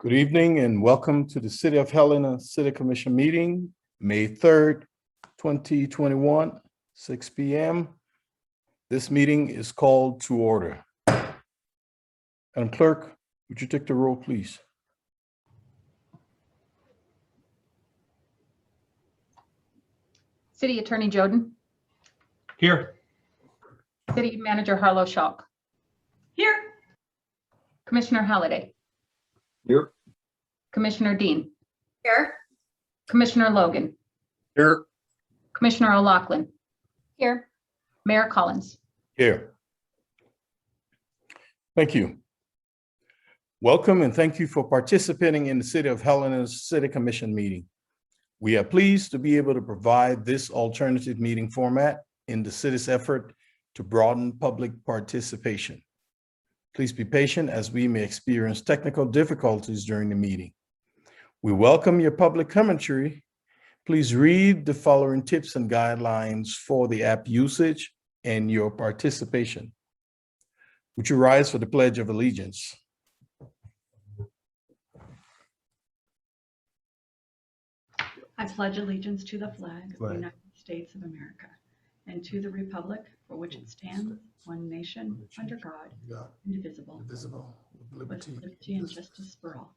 Good evening and welcome to the City of Helena City Commission meeting, May 3rd, 2021, 6 p.m. This meeting is called to order. Madam Clerk, would you take the roll, please? City Attorney Joden. Here. City Manager Harlow Schalk. Here. Commissioner Halliday. Here. Commissioner Dean. Here. Commissioner Logan. Here. Commissioner O'Loughlin. Here. Mayor Collins. Here. Thank you. Welcome and thank you for participating in the City of Helena's City Commission meeting. We are pleased to be able to provide this alternative meeting format in the city's effort to broaden public participation. Please be patient as we may experience technical difficulties during the meeting. We welcome your public commentary. Please read the following tips and guidelines for the app usage and your participation. Would you rise for the Pledge of Allegiance? I pledge allegiance to the flag of the United States of America and to the republic for which it stands, one nation, under God, indivisible, with liberty and justice for all.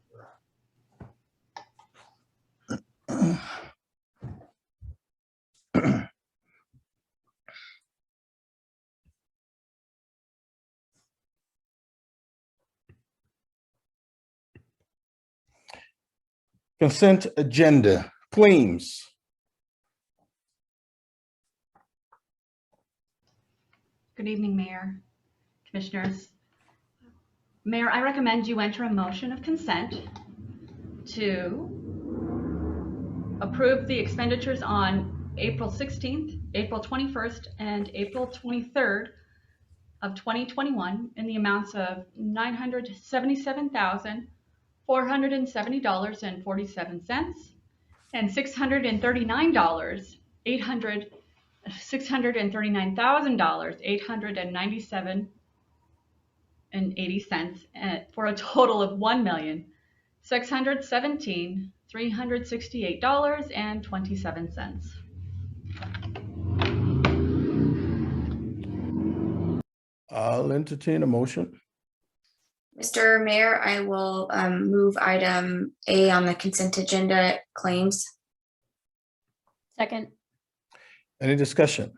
Consent agenda, claims. Good evening, Mayor, Commissioners. Mayor, I recommend you enter a motion of consent to approve the expenditures on April 16th, April 21st, and April 23rd of 2021 in the amounts of $977,470.47 and $639,897.80 for a total of $1,617,368.27. I'll entertain a motion. Mr. Mayor, I will move item A on the consent agenda, claims. Second. Any discussion?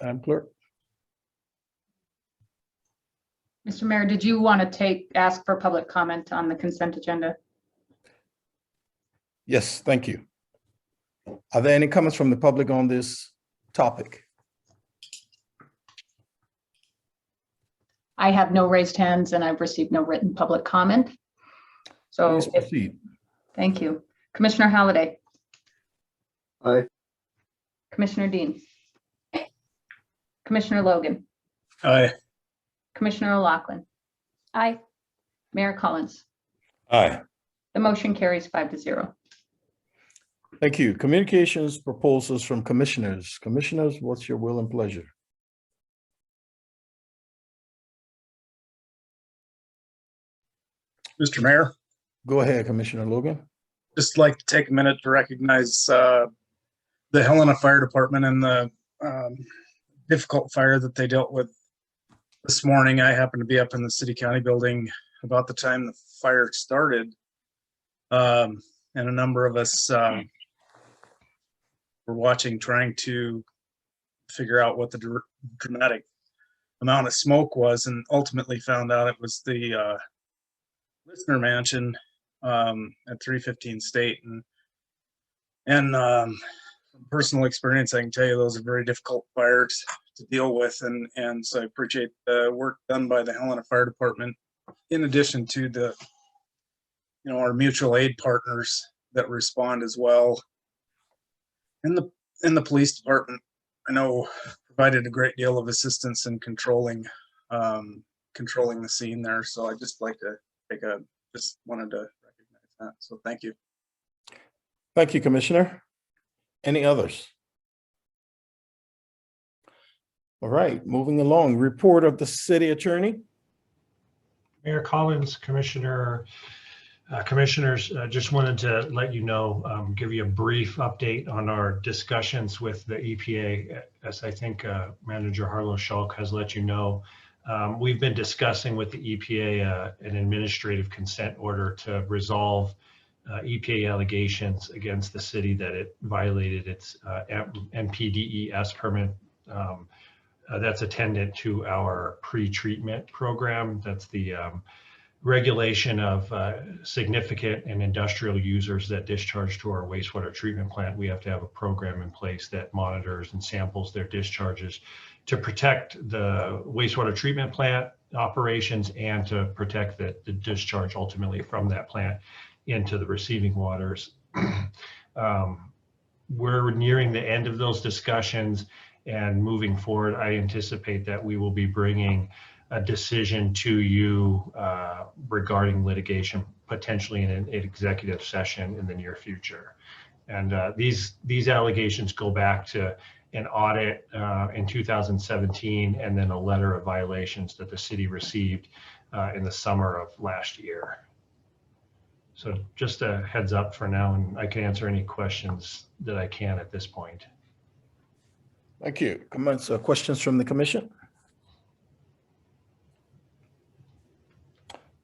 Madam Clerk? Mr. Mayor, did you want to ask for public comment on the consent agenda? Yes, thank you. Are there any comments from the public on this topic? I have no raised hands and I've received no written public comment. So Please proceed. Thank you. Commissioner Halliday. Aye. Commissioner Dean. Commissioner Logan. Aye. Commissioner O'Loughlin. Aye. Mayor Collins. Aye. The motion carries 5-0. Thank you. Communications proposals from commissioners. Commissioners, what's your will and pleasure? Mr. Mayor, Go ahead, Commissioner Logan. just like to take a minute to recognize the Helena Fire Department and the difficult fire that they dealt with this morning. I happened to be up in the City County building about the time the fire started. And a number of us were watching, trying to figure out what the dramatic amount of smoke was, and ultimately found out it was the listener mansion at 315 State. And from personal experience, I can tell you those are very difficult fires to deal with, and so I appreciate the work done by the Helena Fire Department, in addition to the our mutual aid partners that respond as well. And the police department, I know, provided a great deal of assistance in controlling the scene there. So I just like to just wanted to recognize that. So thank you. Thank you, Commissioner. Any others? All right, moving along, report of the city attorney. Mayor Collins, Commissioners, just wanted to let you know, give you a brief update on our discussions with the EPA. As I think Manager Harlow Schulk has let you know, we've been discussing with the EPA an administrative consent order to resolve EPA allegations against the city that it violated its NPDES permit that's attendant to our pre-treatment program. That's the regulation of significant and industrial users that discharge to our wastewater treatment plant. We have to have a program in place that monitors and samples their discharges to protect the wastewater treatment plant operations and to protect the discharge ultimately from that plant into the receiving waters. We're nearing the end of those discussions, and moving forward, I anticipate that we will be bringing a decision to you regarding litigation, potentially in an executive session in the near future. And these allegations go back to an audit in 2017, and then a letter of violations that the city received in the summer of last year. So just a heads up for now, and I can answer any questions that I can at this point. Thank you. Comments or questions from the commission?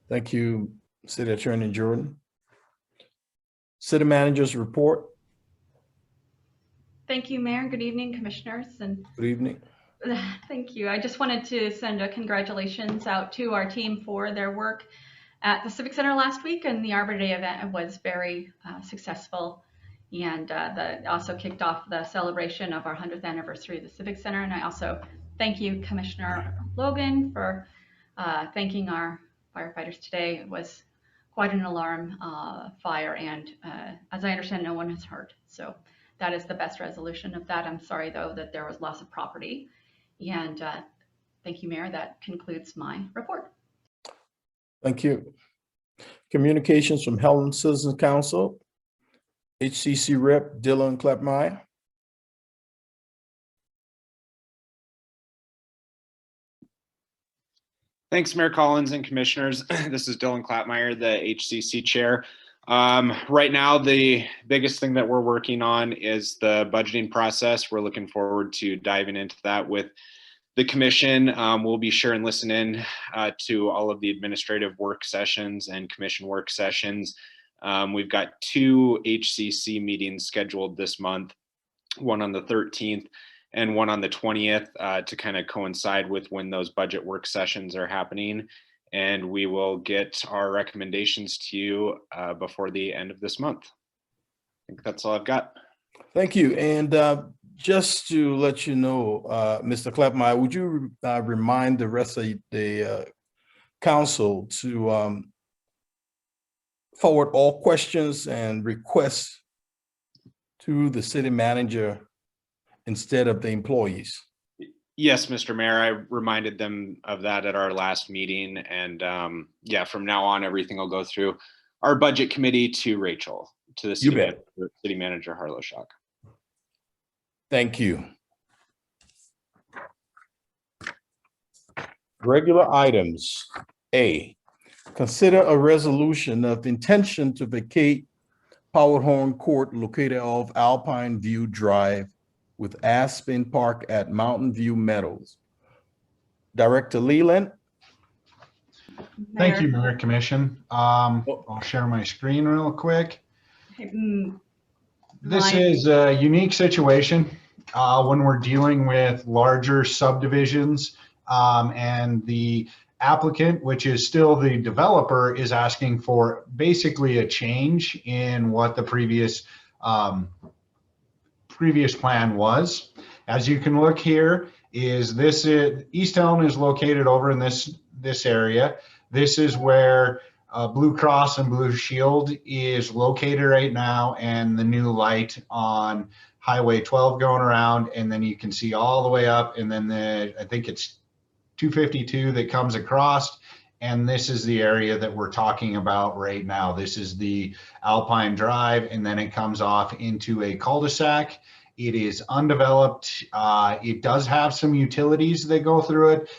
Thank you, City Attorney Jordan. City Manager's report. Thank you, Mayor. Good evening, Commissioners. And Good evening. thank you. I just wanted to send a congratulations out to our team for their work at the Civic Center last week, and the Arbor Day event was very successful. And that also kicked off the celebration of our 100th anniversary of the Civic Center. And I also thank you, Commissioner Logan, for thanking our firefighters today. It was quite an alarm fire, and as I understand, no one is hurt. So that is the best resolution of that. I'm sorry, though, that there was loss of property. And thank you, Mayor. That concludes my report. Thank you. Communications from Helena Citizens Council. HCC Rep. Dylan Clapmeyer. Thanks, Mayor Collins and Commissioners. This is Dylan Clapmeyer, the HCC Chair. Right now, the biggest thing that we're working on is the budgeting process. We're looking forward to diving into that with the Commission. We'll be sure and listen in to all of the administrative work sessions and Commission work sessions. We've got 2 HCC meetings scheduled this month, one on the 13th and one on the 20th to kind of coincide with when those budget work sessions are happening. And we will get our recommendations to you before the end of this month. I think that's all I've got. Thank you. And just to let you know, Mr. Clapmeyer, would you remind the rest of the council to forward all questions and requests to the city manager instead of the employees? Yes, Mr. Mayor, I reminded them of that at our last meeting. And yeah, from now on, everything will go through our budget committee to Rachel, to the city manager, Harlow Schulk. Thank you. Regular items. A, consider a resolution of intention to vacate Powhatan Court located off Alpine View Drive with Aspen Park at Mountain View Meadows. Director Leland. Thank you, Mayor Commission. I'll share my screen real quick. This is a unique situation when we're dealing with larger subdivisions, and the applicant, which is still the developer, is asking for basically a change in what the previous plan was. As you can look here, East Helena is located over in this area. This is where Blue Cross and Blue Shield is located right now, and the new light on Highway 12 going around, and then you can see all the way up, and then I think it's 252 that comes across, and this is the area that we're talking about right now. This is the Alpine Drive, and then it comes off into a cul-de-sac, It is undeveloped. It does have some utilities that go through it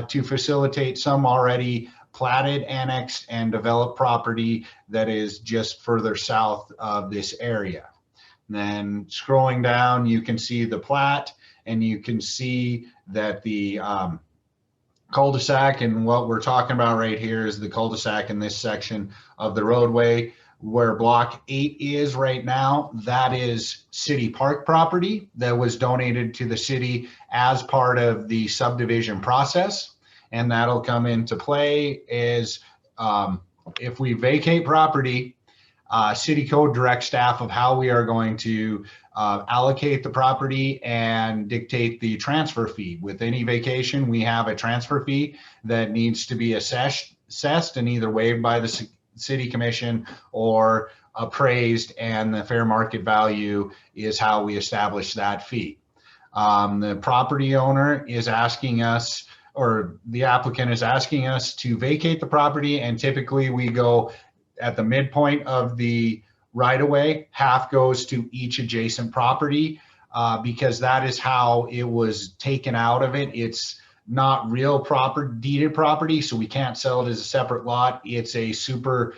to facilitate some already platted, annexed, and developed property that is just further south of this area. And then scrolling down, you can see the plat, and you can see that the cul-de-sac, and what we're talking about right here is the cul-de-sac in this section of the roadway where block 8 is right now. That is city park property that was donated to the city as part of the subdivision process. And that'll come into play is if we vacate property, city code directs staff of how we are going to allocate the property and dictate the transfer fee. With any vacation, we have a transfer fee that needs to be assessed and either waived by the city commission or appraised, and the fair market value is how we establish that fee. The property owner is asking us, or the applicant is asking us to vacate the property, and typically we go at the midpoint of the right of way. Half goes to each adjacent property because that is how it was taken out of it. It's not real proper deeded property, so we can't sell it as a separate lot. It's a super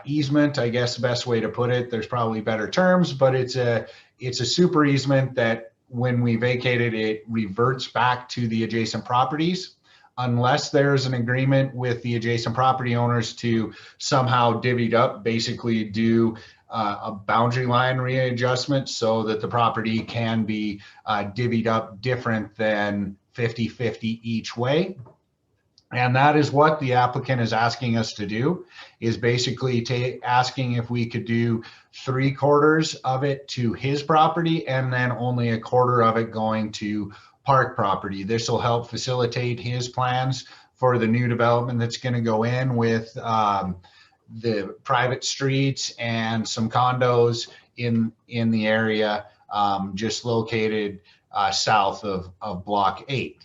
easement, I guess the best way to put it. There's probably better terms, but it's a super easement that when we vacate it, it reverts back to the adjacent properties, unless there's an agreement with the adjacent property owners to somehow divvy it up, basically do a boundary line readjustment so that the property can be divvied up different than 50-50 each way. And that is what the applicant is asking us to do, is basically asking if we could do 3/4 of it to his property and then only 1/4 of it going to park property. This will help facilitate his plans for the new development that's going to go in with the private streets and some condos in the area just located south of block 8.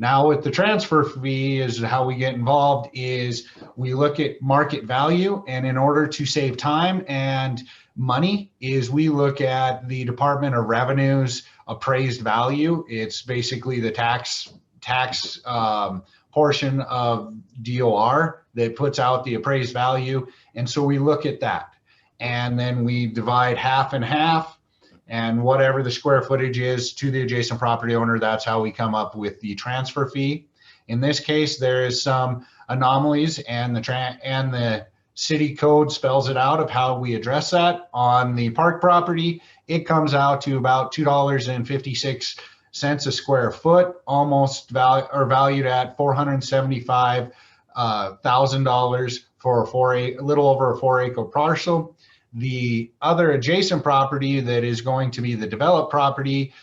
Now with the transfer fee is how we get involved, is we look at market value, and in order to save time and money is we look at the Department of Revenue's appraised value. It's basically the tax portion of DOR that puts out the appraised value. And so we look at that, and then we divide half and half, and whatever the square footage is to the adjacent property owner, that's how we come up with the transfer fee. In this case, there is some anomalies, and the city code spells it out of how we address that. On the park property, it comes out to about $2.56 a square foot, almost valued at $475,000 for a little over a 4-acre parcel. The other adjacent property that is going to be the developed property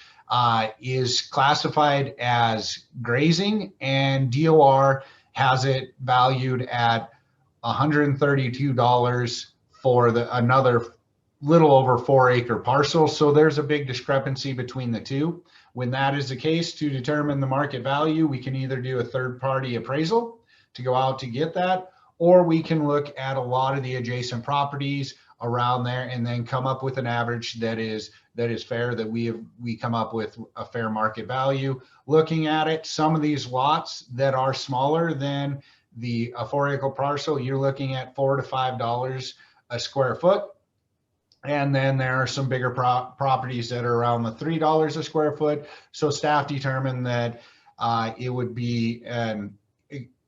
is classified as grazing, and DOR has it valued at $132 for another little over 4-acre parcel. So there's a big discrepancy between the two. When that is the case, to determine the market value, we can either do a third-party appraisal to go out to get that, or we can look at a lot of the adjacent properties around there and then come up with an average that is fair, that we come up with a fair market value. Looking at it, some of these lots that are smaller than a 4-acre parcel, you're looking at $4 to $5 a square foot. And then there are some bigger properties that are around the $3 a square foot. So staff determined that it would be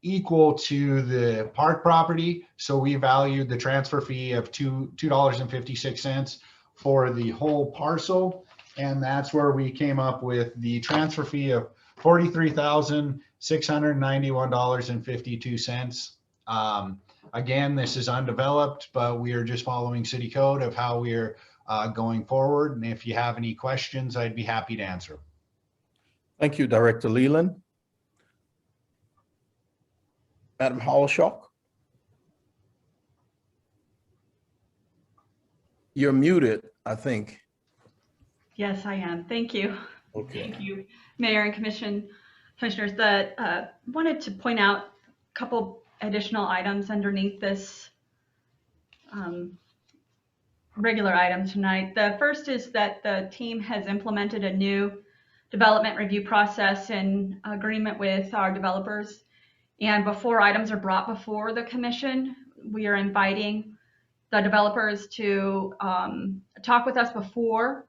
equal to the park property. So we valued the transfer fee of $2.56 for the whole parcel. And that's where we came up with the transfer fee of $43,691.52. Again, this is undeveloped, but we are just following city code of how we're going forward. And if you have any questions, I'd be happy to answer. Thank you, Director Leland. Madam Hollishock? You're muted, I think. Yes, I am. Thank you. Okay. Thank you, Mayor and Commissioners. That wanted to point out a couple additional items underneath this regular items tonight. The first is that the team has implemented a new development review process in agreement with our developers. And before items are brought before the commission, we are inviting the developers to talk with us before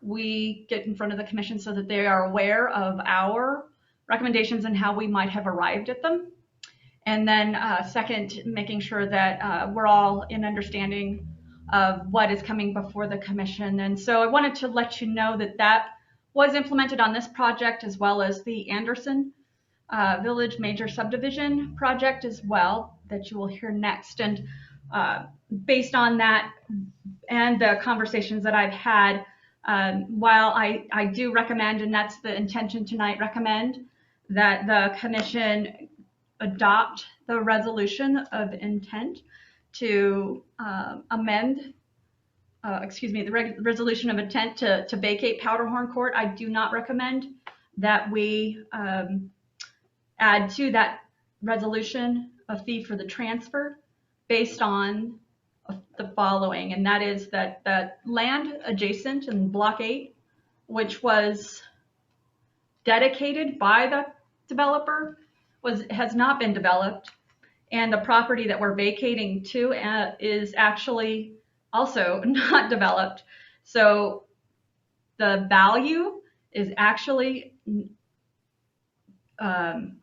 we get in front of the commission so that they are aware of our recommendations and how we might have arrived at them. And then second, making sure that we're all in understanding of what is coming before the commission. And so I wanted to let you know that that was implemented on this project, as well as the Anderson Village Major Subdivision project as well, that you will hear next. And based on that and the conversations that I've had, while I do recommend, and that's the intention tonight, recommend that the commission adopt the resolution of intent to amend, the resolution of intent to vacate Powderhorn Court. I do not recommend that we add to that resolution a fee for the transfer based on the following, and that is that the land adjacent in Block 8, which was dedicated by the developer, has not been developed, and the property that we're vacating to is actually also not developed. So the value is actually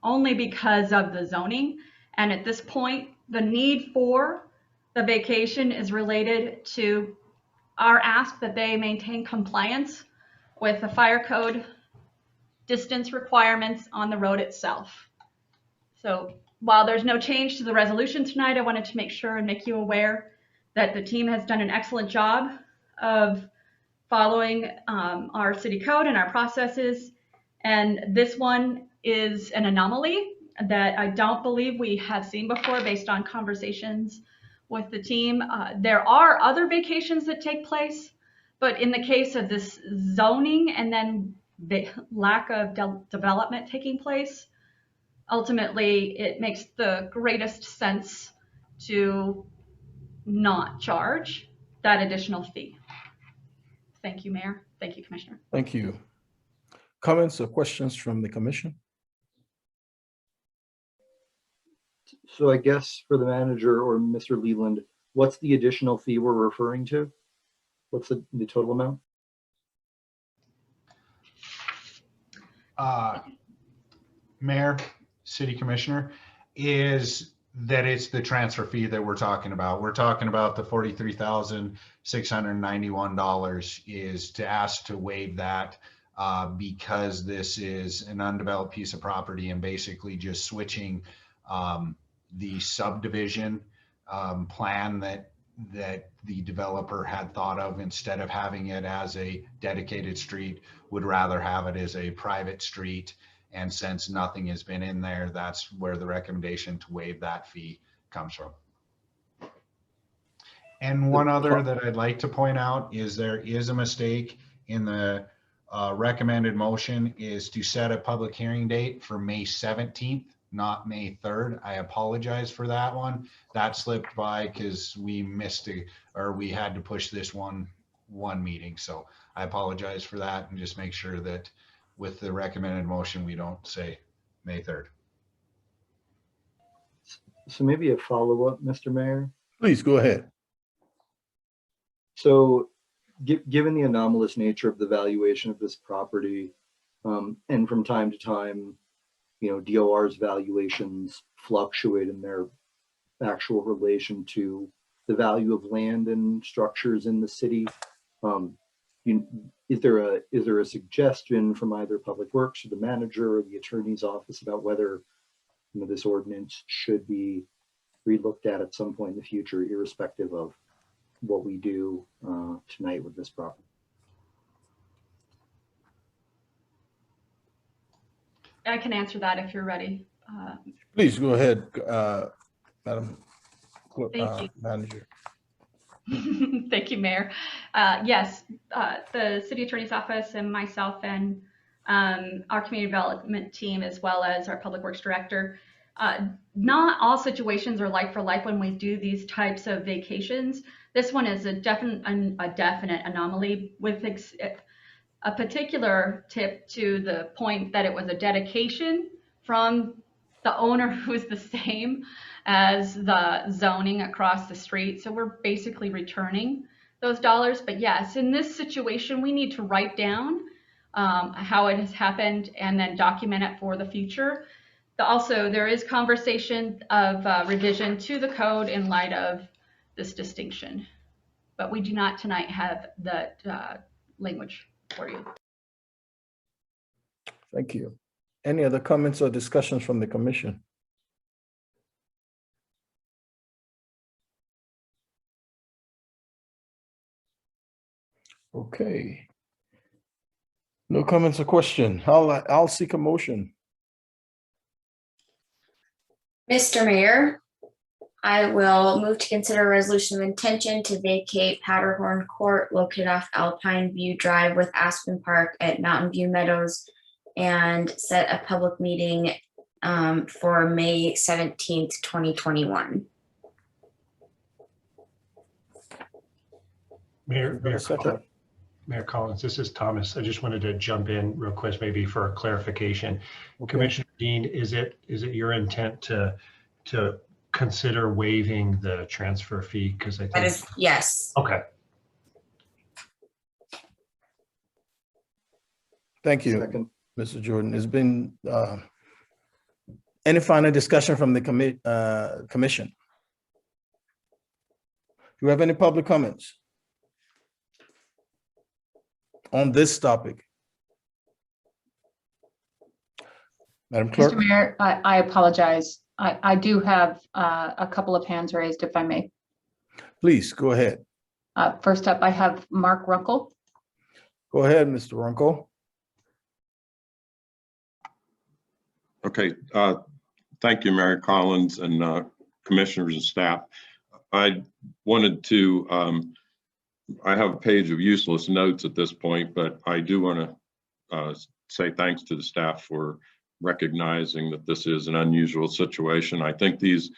only because of the zoning, and at this point the need for the vacation is related to our ask that they maintain compliance with the fire code distance requirements on the road itself. So while there's no change to the resolution tonight, I wanted to make sure and make you aware that the team has done an excellent job of following our city code and our processes. And this one is an anomaly that I don't believe we have seen before based on conversations with the team. There are other vacations that take place, but in the case of this zoning and then the lack of development taking place, ultimately it makes the greatest sense to not charge that additional fee. Thank you, Mayor. Thank you, Commissioner. Thank you. Comments or questions from the commission? So I guess for the manager or Mr. Leland, what's the additional fee we're referring to? What's the total amount? Mayor, City Commissioner, is that it's the transfer fee that we're talking about. We're talking about the $43,691 is to ask to waive that because this is an undeveloped piece of property and basically just switching the subdivision plan that the developer had thought of, instead of having it as a dedicated street, would rather have it as a private street. And since nothing has been in there, that's where the recommendation to waive that fee comes from. And one other that I'd like to point out is there is a mistake in the recommended motion is to set a public hearing date for May 17th, not May 3rd. I apologize for that one. That slipped by because we missed it, or we had to push this one meeting. So I apologize for that, and just make sure that with the recommended motion, we don't say May 3rd. So maybe a follow-up, Mr. Mayor. Please go ahead. So given the anomalous nature of the valuation of this property, and from time to time, you know, DOR's valuations fluctuate in their actual relation to the value of land and structures in the city. Is there a suggestion from either Public Works or the manager or the attorney's office about whether, you know, this ordinance should be relooked at some point in the future, irrespective of what we do tonight with this property? I can answer that if you're ready. Please go ahead, Madam Thank you. Manager. Thank you, Mayor. Yes, the City Attorney's Office and myself and our Community Development team, as well as our Public Works Director, Not all situations are like for like when we do these types of vacations. This one is a definite anomaly with a particular tip to the point that it was a dedication from the owner who's the same as the zoning across the street. So we're basically returning those dollars. But yes, in this situation, we need to write down how it has happened and then document it for the future. Also, there is conversation of revision to the code in light of this distinction, but we do not tonight have that language for you. Thank you. Any other comments or discussions from the commission? Okay. No comments or question. I'll seek a motion. Mr. Mayor, I will move to consider a resolution of intention to vacate Powderhorn Court located off Alpine View Drive with Aspen Park at Mountain View Meadows and set a public meeting for May 17th, 2021. Mayor Collins, this is Thomas. I just wanted to jump in real quick, maybe for a clarification. Okay. Commissioner Dean, is it your intent to consider waiving the transfer fee? Because I think that is, yes. Okay. Thank you, Second. Mr. Jordan. There's been any final discussion from the commission? Do you have any public comments on this topic? Madam Clerk? Mr. Mayor, I apologize. I do have a couple of hands raised, if I may. Please, go ahead. First up, I have Mark Runkle. Go ahead, Mr. Runkle. Okay, thank you, Mary Collins and commissioners and staff. I wanted to, I have a page of useless notes at this point, but I do want to say thanks to the staff for recognizing that this is an unusual situation. I think these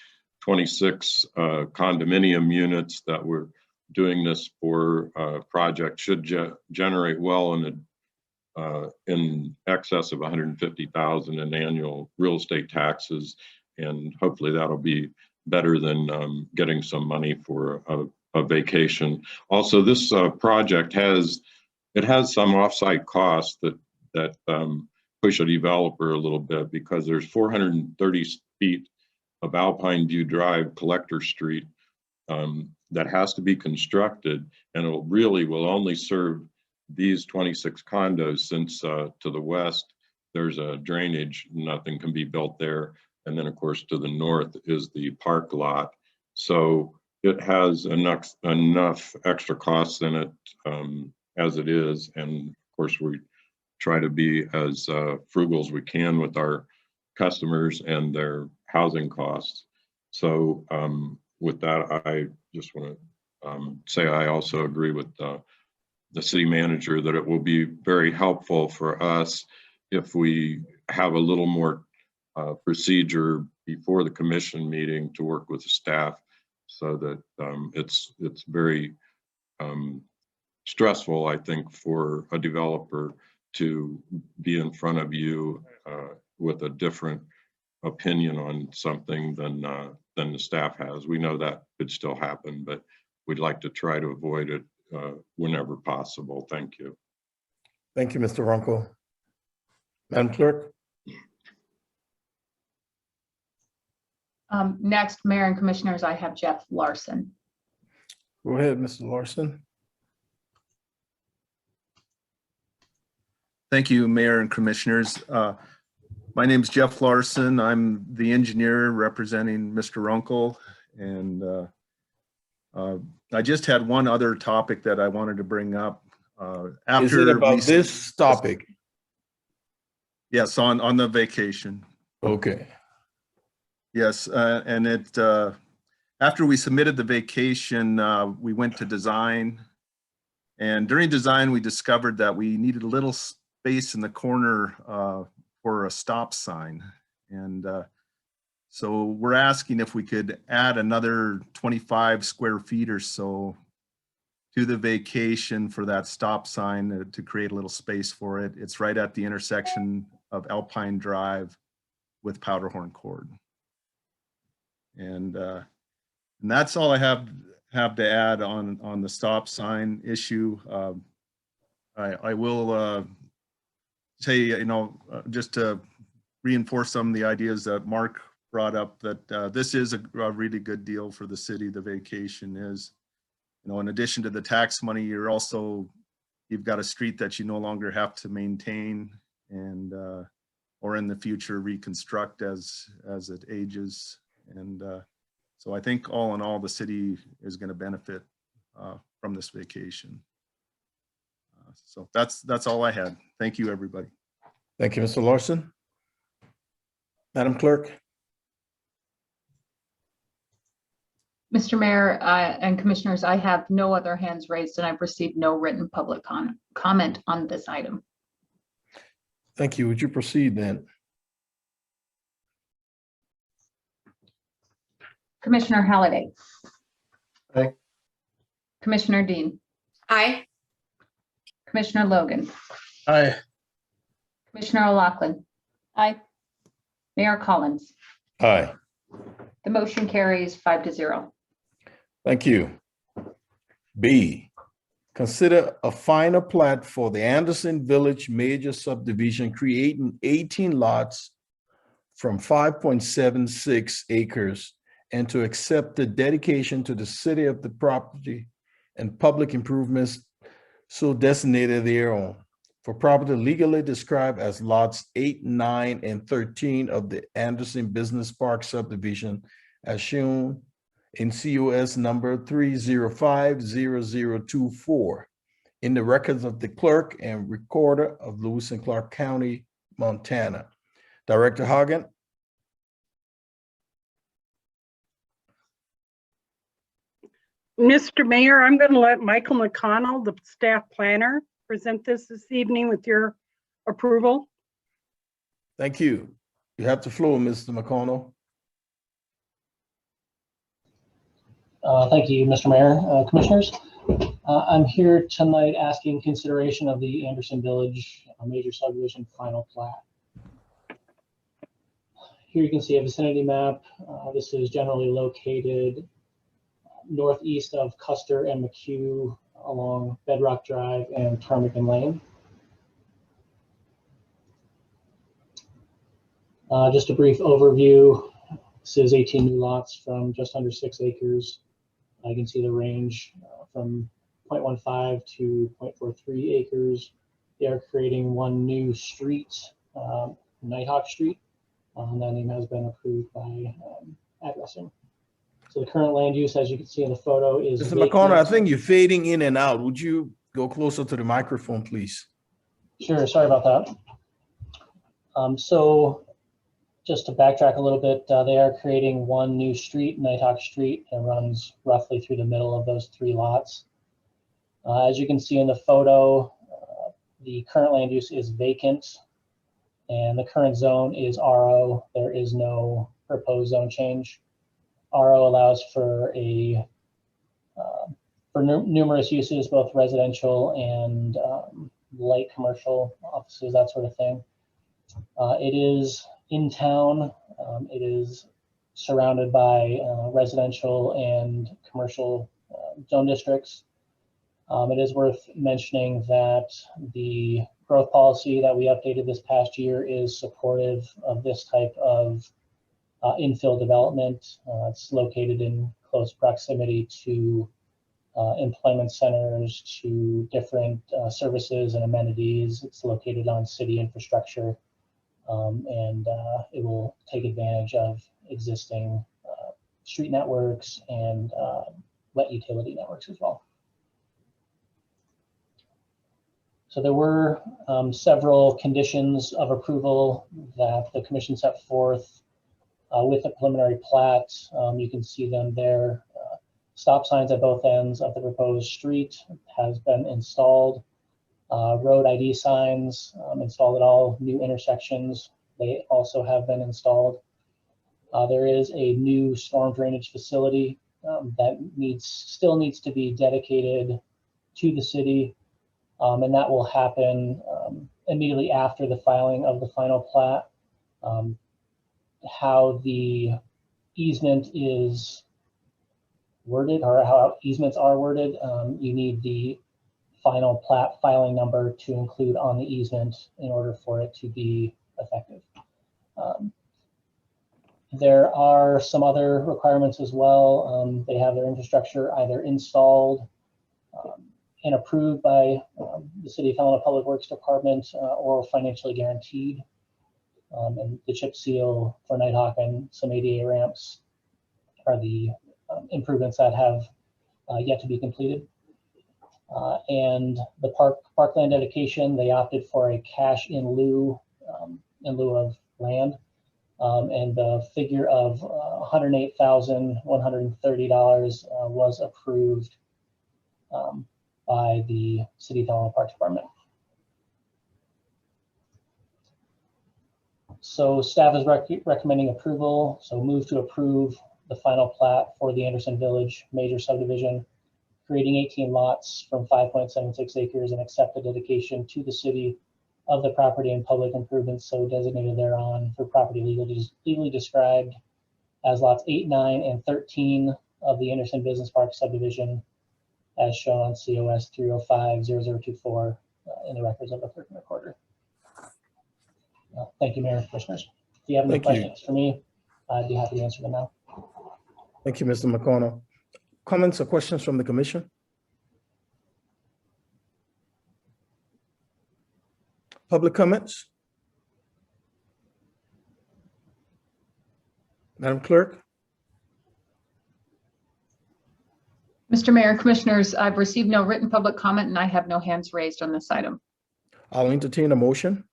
26 condominium units that we're doing this for project should generate well in excess of 150,000 in annual real estate taxes, and hopefully that'll be better than getting some money for a vacation. Also, this project has some offsite costs that push a developer a little bit, because there's 430 feet of Alpine View Drive, Collector Street, that has to be constructed, and it will only serve these 26 condos, since to the west there's a drainage, nothing can be built there, and then of course to the north is the park lot. So it has enough extra costs in it as it is, and of course we try to be as frugal as we can with our customers and their housing costs. So with that, I just want to say I also agree with the city manager that it will be very helpful for us if we have a little more procedure before the commission meeting to work with the staff, so that it's very stressful, I think, for a developer to be in front of you with a different opinion on something than the staff has. We know that could still happen, but we'd like to try to avoid it whenever possible. Thank you. Thank you, Mr. Runkle. Madam Clerk? Next, Mayor and Commissioners, I have Jeff Larson. Go ahead, Mr. Larson. Thank you, Mayor and Commissioners. My name is Jeff Larson. I'm the engineer representing Mr. Runkle, and I just had one other topic that I wanted to bring up. Is it about this topic? Yes, on the vacation. Okay. Yes, and after we submitted the vacation, we went to design, and during design we discovered that we needed a little space in the corner for a stop sign, and So we're asking if we could add another 25 square feet or so to the vacation for that stop sign to create a little space for it. It's right at the intersection of Alpine Drive with Powderhorn Court. And that's all I have to add on the stop sign issue. I will say, you know, just to reinforce some of the ideas that Mark brought up, that this is a really good deal for the city. The vacation is, you know, in addition to the tax money, you've got a street that you no longer have to maintain and or in the future reconstruct as it ages. And so I think all in all, the city is going to benefit from this vacation. So that's all I had. Thank you, everybody. Thank you, Mr. Larson. Madam Clerk. Mr. Mayor and Commissioners, I have no other hands raised, and I've received no written public comment on this item. Thank you. Would you proceed then? Commissioner Halliday. Aye. Commissioner Dean. Aye. Commissioner Logan. Aye. Commissioner O'Loughlin. Aye. Mayor Collins. Aye. The motion carries 5-0. Thank you. B, consider a final plat for the Anderson Village Major Subdivision creating 18 lots from 5.76 acres and to accept the dedication to the city of the property and public improvements so designated thereon for property legally described as lots 8, 9, and 13 of the Anderson Business Park subdivision as shown in COS number 3050024 in the records of the clerk and recorder of Lewis and Clark County, Montana. Director Hagen. Mr. Mayor, I'm going to let Michael McConnell, the staff planner, present this evening with your approval. Thank you. You have the floor, Mr. McConnell. Thank you, Mr. Mayor, Commissioners. I'm here tonight asking consideration of the Anderson Village Major Subdivision Final Plat. Here you can see a vicinity map. This is generally located northeast of Custer and McHugh along Bedrock Drive and Ptarmigan Lane. Just a brief overview. This is 18 new lots from just under 6 acres. You can see the range from 0.15 to 0.43 acres. They are creating one new street, Nighthawk Street. That name has been approved by addressing. So the current land use, as you can see in the photo, is Mr. McConnell, I think you're fading in and out. Would you go closer to the microphone, please? Sure, sorry about that. So just to backtrack a little bit, they are creating one new street, Nighthawk Street, and runs roughly through the middle of those 3 lots. As you can see in the photo, the current land use is vacant, and the current zone is RO. There is no proposed zone change. RO allows for numerous uses, both residential and light commercial offices, that sort of thing. It is in town. It is surrounded by residential and commercial zone districts. It is worth mentioning that the growth policy that we updated this past year is supportive of this type of infill development. It's located in close proximity to employment centers, to different services and amenities. It's located on city infrastructure, and it will take advantage of existing street networks and wet utility networks as well. So there were several conditions of approval that the commission set forth with the preliminary plat. You can see them there. Stop signs at both ends of the proposed street has been installed. Road ID signs installed at all new intersections. They also have been installed. There is a new storm drainage facility that still needs to be dedicated to the city, and that will happen immediately after the filing of the final plat. How the easement is worded, or how easements are worded, you need the final plat filing number to include on the easement in order for it to be effective. There are some other requirements as well. They have their infrastructure either installed and approved by the City of Helena Public Works Department or financially guaranteed. And the chip seal for Nighthawk and some ADA ramps are the improvements that have yet to be completed. And the parkland dedication, they opted for a cash in lieu of land. And the figure of $108,130 was approved by the City of Helena Park Department. So staff is recommending approval. So move to approve the final plat for the Anderson Village major subdivision, creating 18 lots from 5.76 acres, and accept the dedication to the city of the property and public improvements so designated thereon for property legally described as lots 8, 9, and 13 of the Anderson Business Park subdivision, as shown on COS 305-0024 in the records of the clerk and recorder. Thank you, Mayor and Commissioners. If you have any questions for me, I'd be happy to answer them now. Thank you, Mr. McConnell. Comments or questions from the commission? Public comments? Madam Clerk? Mr. Mayor, Commissioners, I've received no written public comment and I have no hands raised on this item. I'll entertain a motion.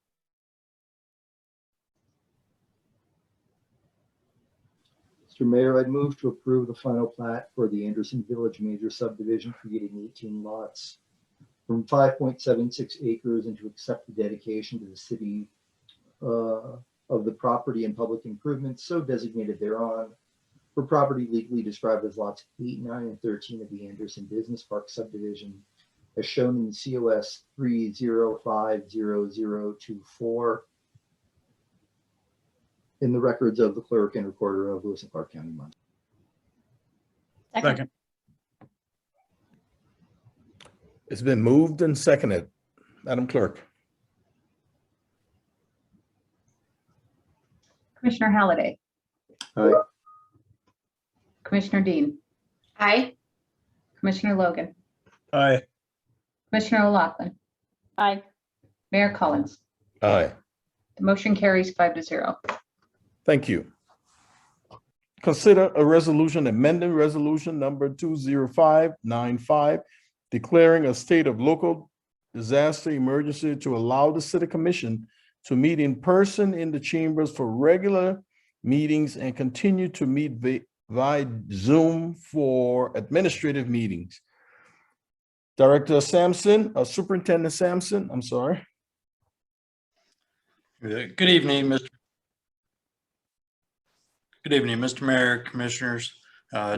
Mr. Mayor, I'd move to approve the final plat for the Anderson Village major subdivision, creating 18 lots from 5.76 acres, and to accept the dedication to the city of the property and public improvements so designated thereon for property legally described as lots 8, 9, and 13 of the Anderson Business Park subdivision, as shown in COS 3050024 in the records of the clerk and recorder of Lewis and Clark County, Montana. Second. It's been moved and seconded. Madam Clerk? Commissioner Halliday. Aye. Commissioner Dean. Aye. Commissioner Logan. Aye. Commissioner O'Loughlin. Aye. Mayor Collins. Aye. The motion carries 5-0. Thank you. Consider a resolution amending resolution number 20595, declaring a state of local disaster emergency to allow the City Commission to meet in person in the chambers for regular meetings and continue to meet via Zoom for administrative meetings. Director Sampson, Superintendent Sampson, I'm sorry. Good evening, Mr. Mayor, Commissioners.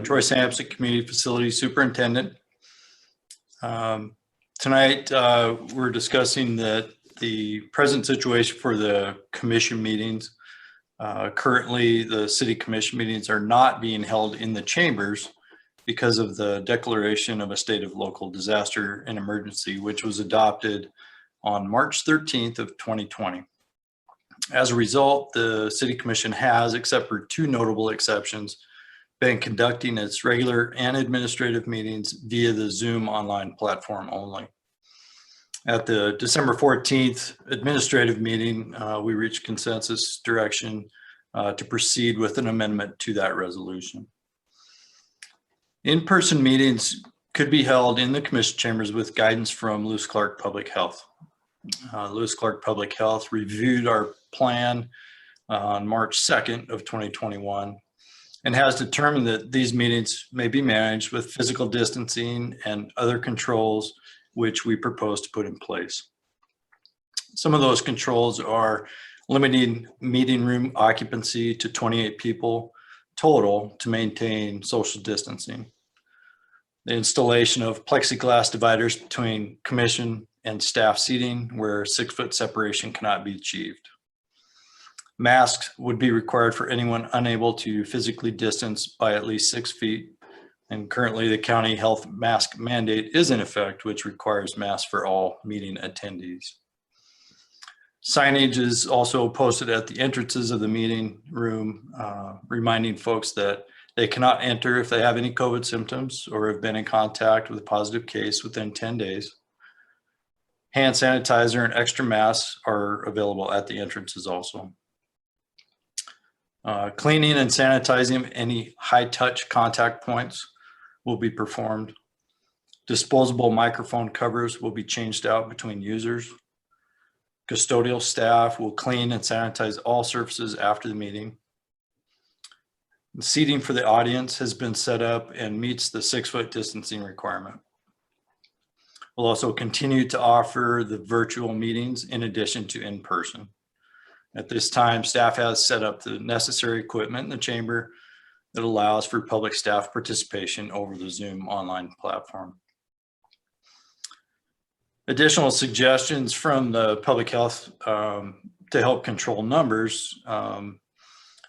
Troy Sampson, Community Facilities Superintendent. Tonight, we're discussing the present situation for the commission meetings. Currently, the city commission meetings are not being held in the chambers because of the declaration of a state of local disaster and emergency, which was adopted on March 13th of 2020. As a result, the City Commission has, except for two notable exceptions, been conducting its regular and administrative meetings via the Zoom online platform only. At the December 14th administrative meeting, we reached consensus direction to proceed with an amendment to that resolution. In-person meetings could be held in the commission chambers with guidance from Lewis Clark Public Health. Lewis Clark Public Health reviewed our plan on March 2nd of 2021 and has determined that these meetings may be managed with physical distancing and other controls which we propose to put in place. Some of those controls are limiting meeting room occupancy to 28 people total to maintain social distancing. The installation of plexiglass dividers between commission and staff seating where 6-foot separation cannot be achieved. Masks would be required for anyone unable to physically distance by at least 6 feet. And currently the county health mask mandate is in effect, which requires masks for all meeting attendees. Signage is also posted at the entrances of the meeting room, reminding folks that they cannot enter if they have any COVID symptoms or have been in contact with a positive case within 10 days. Hand sanitizer and extra masks are available at the entrances also. Cleaning and sanitizing any high-touch contact points will be performed. Disposable microphone covers will be changed out between users. Custodial staff will clean and sanitize all surfaces after the meeting. The seating for the audience has been set up and meets the 6-foot distancing requirement. We'll also continue to offer the virtual meetings in addition to in-person. At this time, staff has set up the necessary equipment in the chamber that allows for public staff participation over the Zoom online platform. Additional suggestions from the public health to help control numbers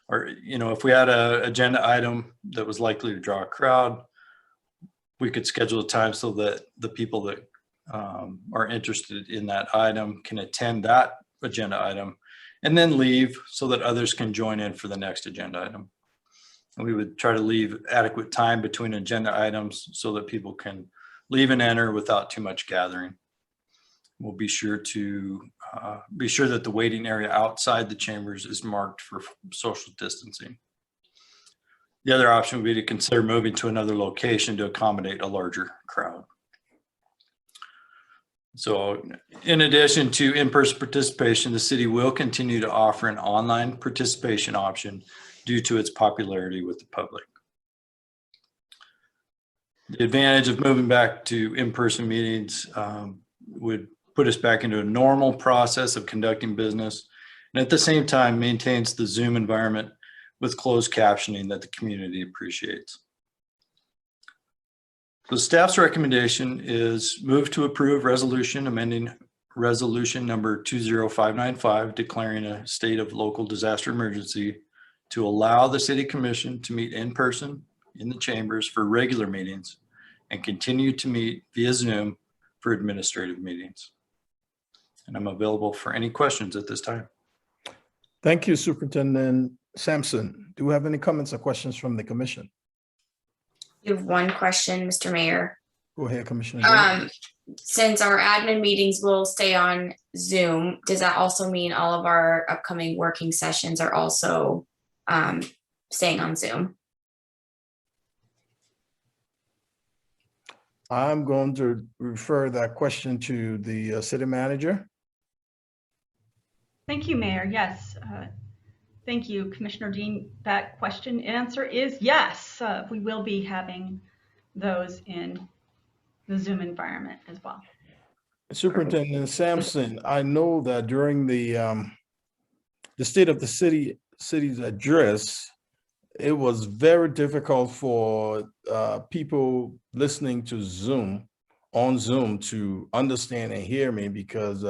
or, if we had an agenda item that was likely to draw a crowd, we could schedule a time so that the people that are interested in that item can attend that agenda item and then leave so that others can join in for the next agenda item. And we would try to leave adequate time between agenda items so that people can leave and enter without too much gathering. We'll be sure that the waiting area outside the chambers is marked for social distancing. The other option would be to consider moving to another location to accommodate a larger crowd. So in addition to in-person participation, the city will continue to offer an online participation option due to its popularity with the public. The advantage of moving back to in-person meetings would put us back into a normal process of conducting business, and at the same time maintains the Zoom environment with closed captioning that the community appreciates. The staff's recommendation is move to approve resolution amending resolution number 20595, declaring a state of local disaster emergency to allow the city commission to meet in person in the chambers for regular meetings and continue to meet via Zoom for administrative meetings. And I'm available for any questions at this time. Thank you, Superintendent Sampson. Do we have any comments or questions from the commission? You have one question, Mr. Mayor. Go ahead, Commissioner Davis. Since our admin meetings will stay on Zoom, does that also mean all of our upcoming working sessions are also staying on Zoom? I'm going to refer that question to the city manager. Thank you, Mayor. Yes. Thank you, Commissioner Dean. That question answer is yes. We will be having those in the Zoom environment as well. Superintendent Sampson, I know that during the state of the city's address, it was very difficult for people listening to Zoom to understand and hear me because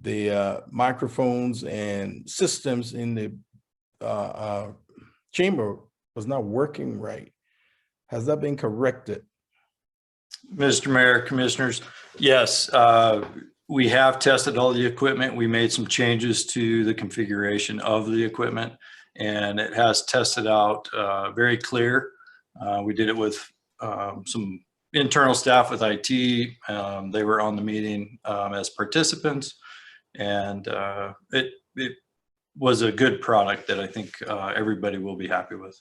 the microphones and systems in the chamber was not working right. Has that been corrected? Mr. Mayor, Commissioners, yes, we have tested all the equipment. We made some changes to the configuration of the equipment, and it has tested out very clear. We did it with some internal staff with IT. They were on the meeting as participants, and it was a good product that I think everybody will be happy with.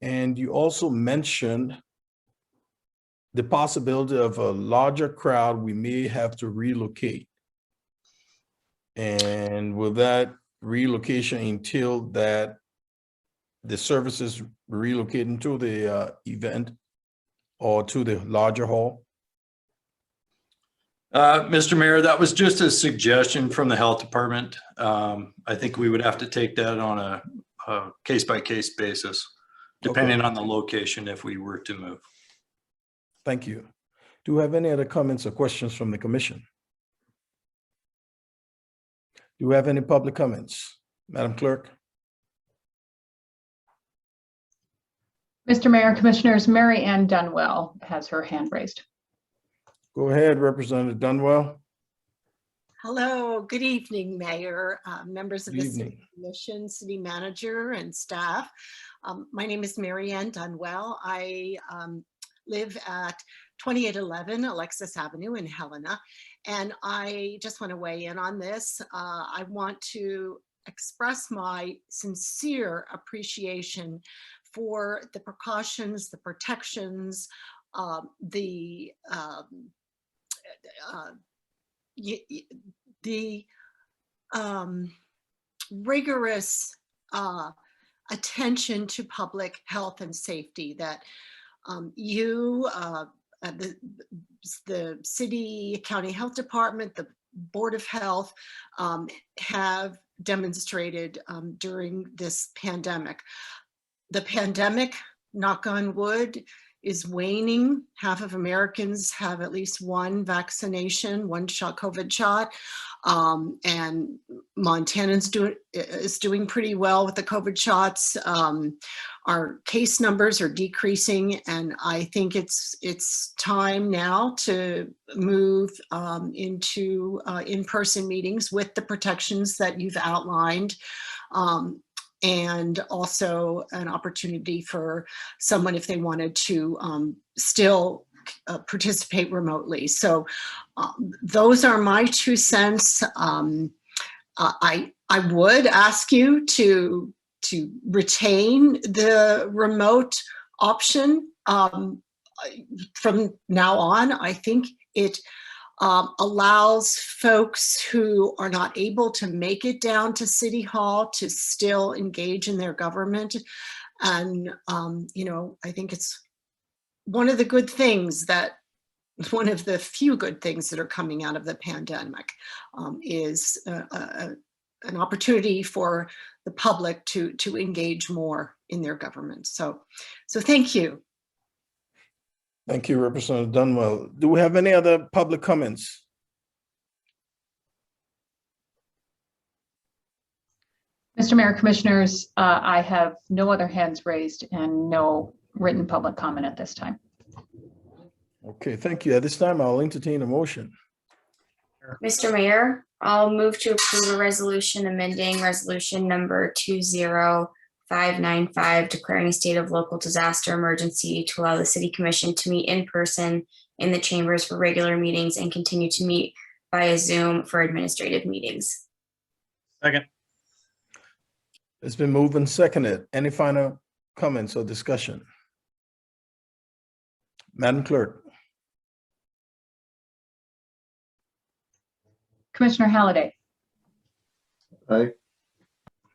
And you also mentioned the possibility of a larger crowd we may have to relocate. And will that relocation entail that the services relocating to the event or to the larger hall? Mr. Mayor, that was just a suggestion from the health department. I think we would have to take that on a case-by-case basis, depending on the location if we were to move. Thank you. Do we have any other comments or questions from the commission? Do we have any public comments? Madam Clerk? Mr. Mayor, Commissioners, Mary Ann Dunwell has her hand raised. Go ahead, Representative Dunwell. Hello, good evening, Mayor, members of the Good City evening. Commission, City Manager, and staff. My name is Mary Ann Dunwell. I live at 2811 Alexis Avenue in Helena, and I just want to weigh in on this. I want to express my sincere appreciation for the precautions, the protections, the rigorous attention to public health and safety that you, the city, county health department, the Board of Health have demonstrated during this pandemic. The pandemic, knock on wood, is waning. Half of Americans have at least one vaccination, one COVID shot, and Montana is doing pretty well with the COVID shots. Our case numbers are decreasing, and I think it's time now to move into in-person meetings with the protections that you've outlined. And also an opportunity for someone if they wanted to still participate remotely. So those are my 2 cents. I would ask you to retain the remote option from now on. I think it allows folks who are not able to make it down to City Hall to still engage in their government. And, you know, I think it's one of the good things one of the few good things that are coming out of the pandemic is an opportunity for the public to engage more in their government. So thank you. Thank you, Representative Dunwell. Do we have any other public comments? Mr. Mayor, Commissioners, I have no other hands raised and no written public comment at this time. Okay, thank you. At this time, I'll entertain a motion. Mr. Mayor, I'll move to approve a resolution amending resolution number 20595, declaring a state of local disaster emergency to allow the City Commission to meet in person in the chambers for regular meetings and continue to meet via Zoom for administrative meetings. Second. It's been moved and seconded. Any final comments or discussion? Madam Clerk. Commissioner Halliday. Aye.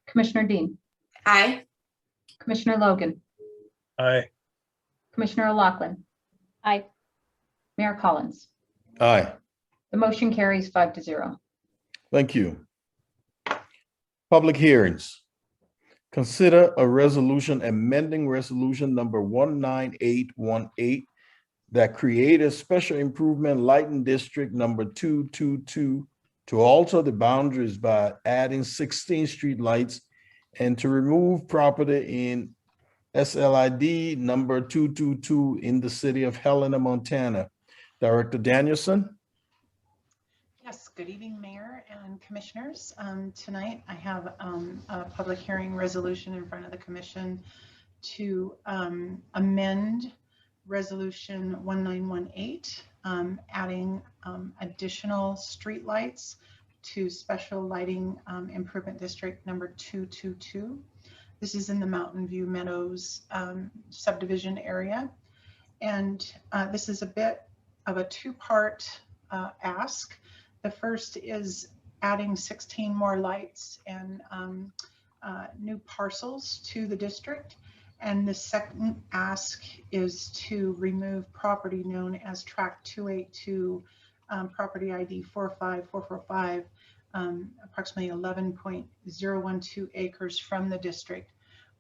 Commissioner Dean. Aye. Commissioner Logan. Aye. Commissioner O'Loughlin. Aye. Mayor Collins. Aye. The motion carries 5-0. Thank you. Public hearings. Consider a resolution amending resolution number 19818 that create a special improvement lighting district number 222 to alter the boundaries by adding 16 street lights and to remove property in SLID number 222 in the city of Helena, Montana. Director Danielson. Yes, good evening, Mayor and Commissioners. Tonight I have a public hearing resolution in front of the Commission to amend Resolution 1918, adding additional street lights to Special Lighting Improvement District number 222. This is in the Mountain View Meadows subdivision area. And this is a bit of a two-part ask. The first is adding 16 more lights and new parcels to the district. And the second ask is to remove property known as Tract 282 property ID 45445, approximately 11.012 acres from the district.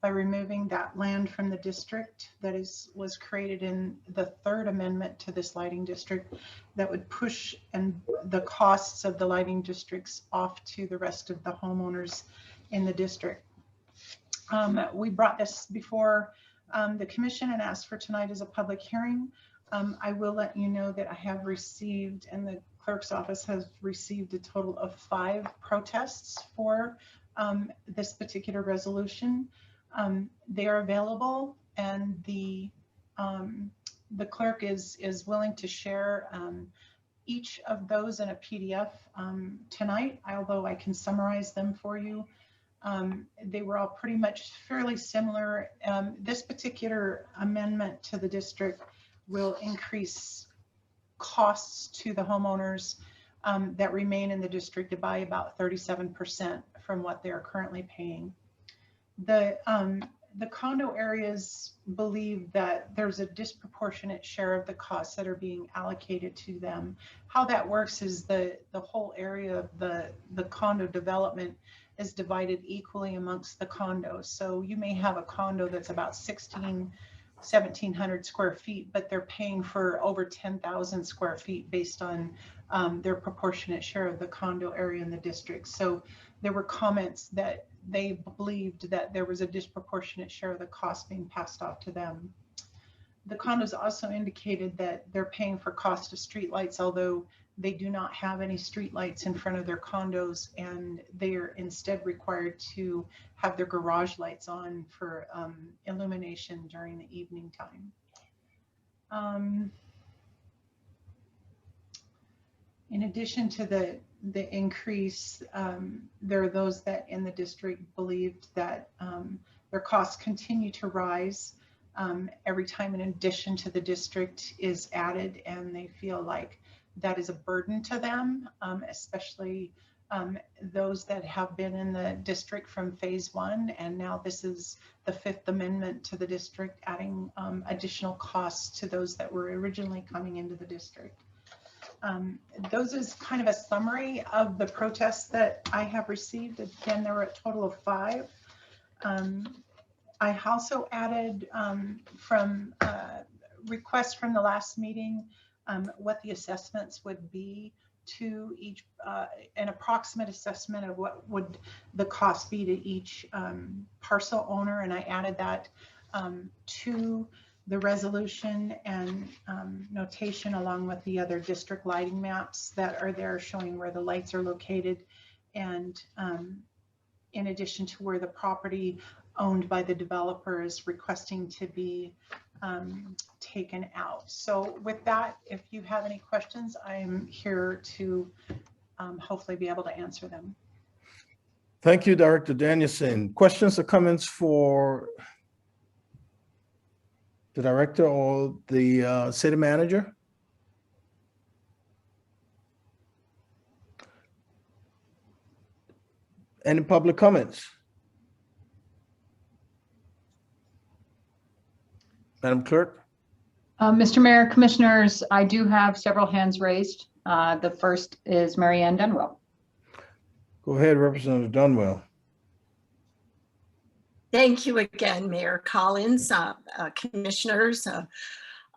By removing that land from the district that was created in the third amendment to this lighting district, that would push the costs of the lighting districts off to the rest of the homeowners in the district. We brought this before the commission and asked for tonight as a public hearing. I will let you know that I have received, and the clerk's office has received, a total of 5 protests for this particular resolution. They are available, and the clerk is willing to share each of those in a PDF tonight, although I can summarize them for you. They were all pretty much fairly similar. This particular amendment to the district will increase costs to the homeowners that remain in the district by about 37% from what they're currently paying. The condo areas believe that there's a disproportionate share of the costs that are being allocated to them. How that works is the whole area of the condo development is divided equally amongst the condos. So you may have a condo that's about 1,700 square feet, but they're paying for over 10,000 square feet based on their proportionate share of the condo area in the district. So there were comments that they believed that there was a disproportionate share of the cost being passed off to them. The condos also indicated that they're paying for cost of streetlights, although they do not have any streetlights in front of their condos, and they are instead required to have their garage lights on for illumination during the evening time. In addition to the increase, there are those that in the district believed that their costs continue to rise every time an addition to the district is added, and they feel like that is a burden to them, especially those that have been in the district from phase 1, and now this is the 5th amendment to the district, adding additional costs to those that were originally coming into the district. Those is kind of a summary of the protests that I have received. Again, there were a total of 5. I also added from requests from the last meeting what the assessments would be to each, an approximate assessment of what would the cost be to each parcel owner, and I added that to the resolution and notation along with the other district lighting maps that are there showing where the lights are located, and in addition to where the property owned by the developer is requesting to be taken out. So with that, if you have any questions, I'm here to hopefully be able to answer them. Thank you, Director Danielson. Questions or comments for the director or the city manager? Any public comments? Madam Clerk? Mr. Mayor, Commissioners, I do have several hands raised. The first is Mary Ann Dunwell. Go ahead, Representative Dunwell. Thank you again, Mayor Collins, commissioners,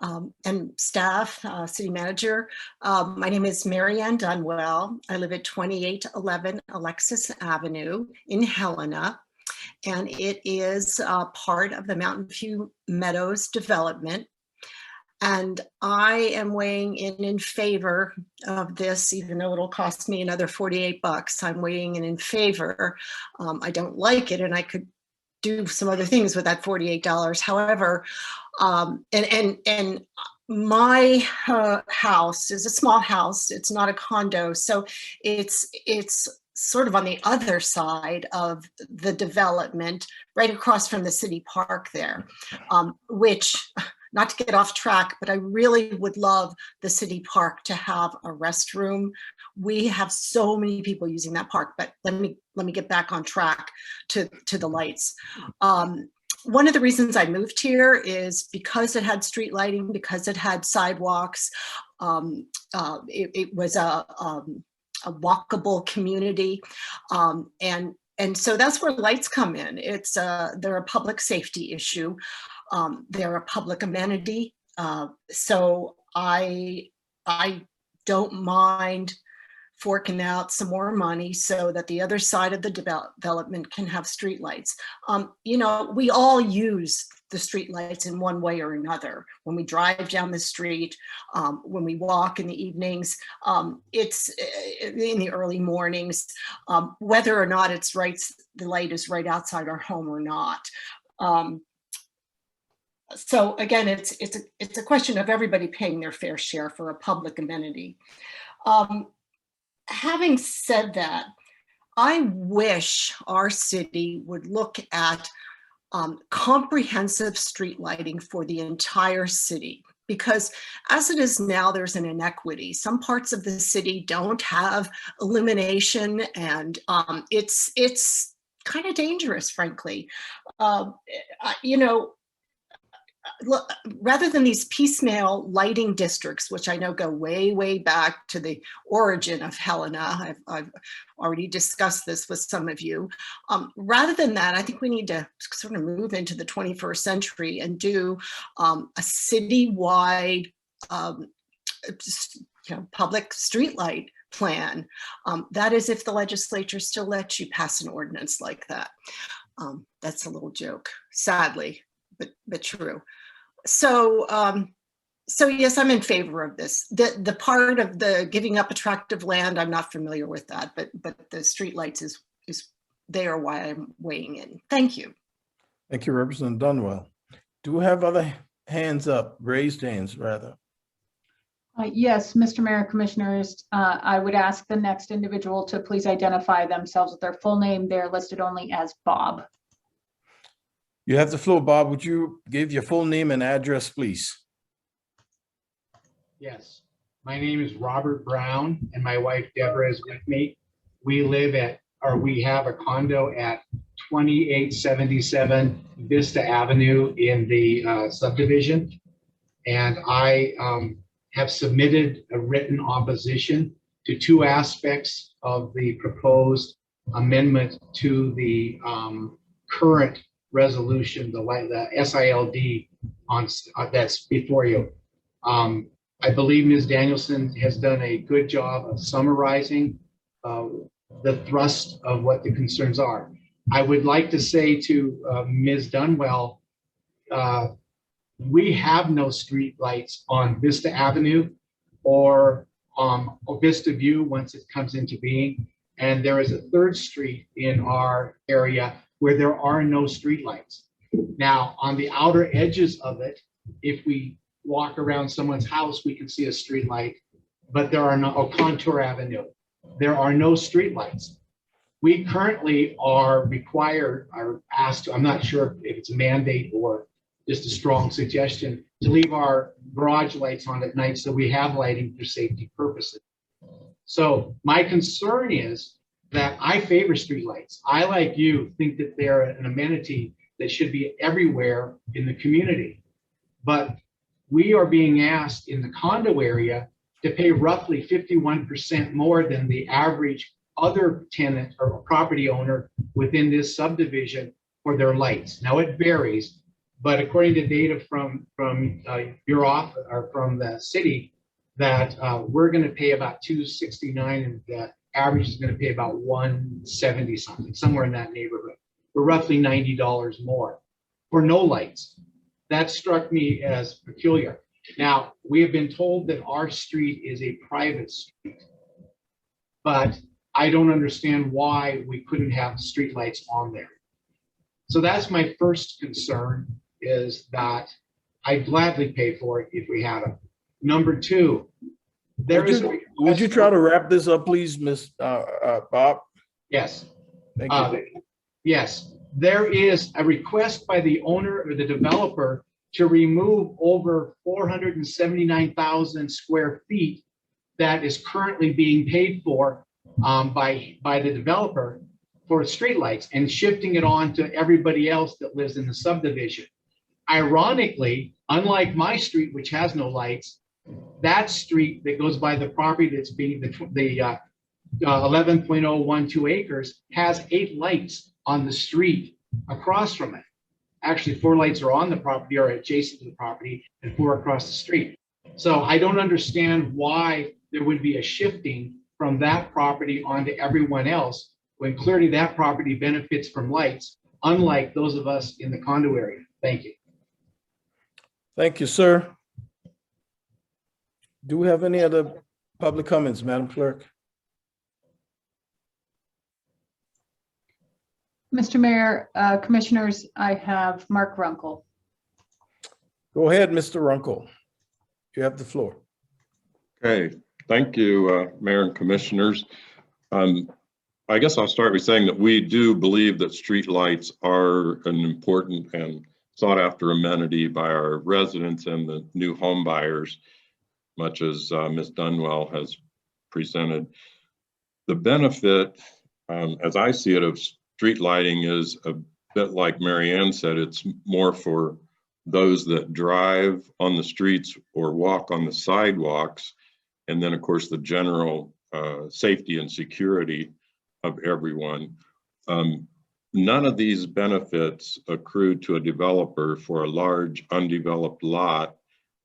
and staff, city manager. My name is Mary Ann Dunwell. I live at 2811 Alexis Avenue in Helena, and it is part of the Mountain View Meadows development. And I am weighing in favor of this, even though it'll cost me another $48. I'm weighing in favor. I don't like it, and I could do some other things with that $48. However, and my house is a small house. It's not a condo, so it's sort of on the other side of the development, right across from the city park there, which, not to get off track, but I really would love the city park to have a restroom. We have so many people using that park, but let me get back on track to the lights. One of the reasons I moved here is because it had street lighting, because it had sidewalks. It was a walkable community. And so that's where lights come in. They're a public safety issue. They're a public amenity. So I don't mind forking out some more money so that the other side of the development can have streetlights. You know, we all use the streetlights in one way or another. When we drive down the street, when we walk in the evenings, it's in the early mornings, whether or not the light is right outside our home or not. So again, it's a question of everybody paying their fair share for a public amenity. Having said that, I wish our city would look at comprehensive street lighting for the entire city, because as it is now, there's an inequity. Some parts of the city don't have illumination, and it's kind of dangerous, frankly. You know, look, rather than these piecemeal lighting districts, which I know go way, way back to the origin of Helena, I've already discussed this with some of you. Rather than that, I think we need to sort of move into the 21st century and do a citywide public streetlight plan. That is, if the legislature still lets you pass an ordinance like that. That's a little joke, sadly, but true. So yes, I'm in favor of this. The part of the giving up attractive land, I'm not familiar with that, but the streetlights is there why I'm weighing in. Thank you. Thank you, Representative Dunwell. Do we have other hands up, raised hands rather? Yes, Mr. Mayor, Commissioners, I would ask the next individual to please identify themselves with their full name. They're listed only as Bob. You have the floor, Bob. Would you give your full name and address, please? Yes, my name is Robert Brown and my wife Deborah is with me. We have a condo at 2877 Vista Avenue in the subdivision. And I have submitted a written opposition to two aspects of the proposed amendment to the current resolution, the SILD that's before you. I believe Ms. Danielson has done a good job of summarizing the thrust of what the concerns are. I would like to say to Ms. Dunwell, we have no street lights on Vista Avenue or Vista View once it comes into being. And there is a third street in our area where there are no street lights. Now, on the outer edges of it, if we walk around someone's house, we can see a street light, but there are no, Contour Avenue, there are no street lights. We currently are asked to, I'm not sure if it's a mandate or just a strong suggestion, to leave our garage lights on at night so we have lighting for safety purposes. So my concern is that I favor streetlights. I, like you, think that they're an amenity that should be everywhere in the community. But we are being asked in the condo area to pay roughly 51% more than the average other tenant or property owner within this subdivision for their lights. Now it varies, but according to data from your office or from the city, that we're going to pay about $269 and the average is going to pay about $170 something, somewhere in that neighborhood. We're roughly $90 more for no lights. That struck me as peculiar. Now, we have been told that our street is a private street, but I don't understand why we couldn't have streetlights on there. So that's my first concern, is that I'd gladly pay for it if we had them. Number two, would you try to wrap this up, please, Ms. Bob? Yes. Thank you. Yes, there is a request by the owner or the developer to remove over 479,000 square feet that is currently being paid for by the developer for streetlights and shifting it on to everybody else that lives in the subdivision. Ironically, unlike my street, which has no lights, That street that goes by the property that's being the 11.012 acres has 8 lights on the street across from it. Actually, 4 lights are on the property or adjacent to the property and 4 across the street. So I don't understand why there would be a shifting from that property onto everyone else when clearly that property benefits from lights, unlike those of us in the condo area. Thank you. Thank you, sir. Do we have any other public comments, Madam Clerk? Mr. Mayor, Commissioners, I have Mark Runkel. Go ahead, Mr. Runkle. You have the floor. Okay, thank you, Mayor and Commissioners. I guess I'll start by saying that we do believe that streetlights are an important and sought after amenity by our residents and the new home buyers, much as Ms. Dunwell has presented. The benefit, as I see it, of street lighting is a bit like Mary Ann said, it's more for those that drive on the streets or walk on the sidewalks. And then of course, the general safety and security of everyone. None of these benefits accrue to a developer for a large undeveloped lot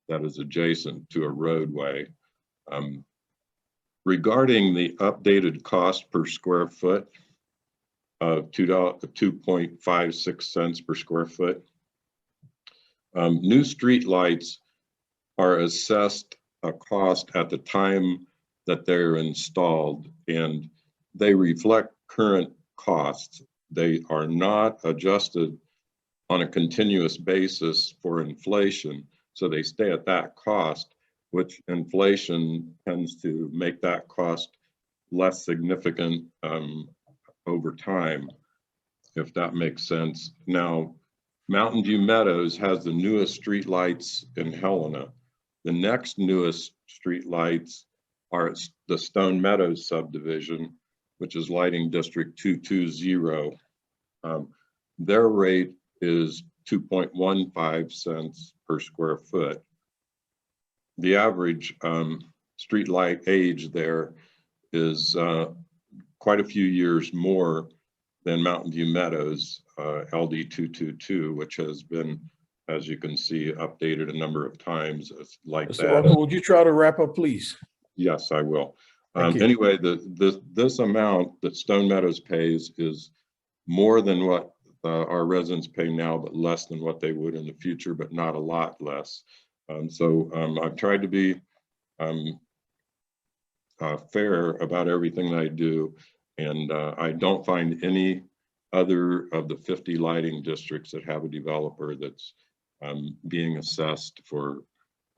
that is adjacent to a roadway. Regarding the updated cost per square foot of $2.56 cents per square foot, new street lights are assessed a cost at the time that they're installed, and they reflect current costs. They are not adjusted on a continuous basis for inflation, so they stay at that cost, which inflation tends to make that cost less significant over time, if that makes sense. Now, Mountain View Meadows has the newest street lights in Helena. The next newest street lights are at the Stone Meadows subdivision, which is lighting district 220. Their rate is 2.15 cents per square foot. The average street light age there is quite a few years more than Mountain View Meadows LD 222, which has been, as you can see, updated a number of times like Mr. that. Runkle, would you try to wrap up, please? Yes, I will. Thank you. Anyway, this amount that Stone Meadows pays is more than what our residents pay now, but less than what they would in the future, but not a lot less. I've tried to be fair about everything that I do, and I don't find any other of the 50 lighting districts that have a developer that's being assessed for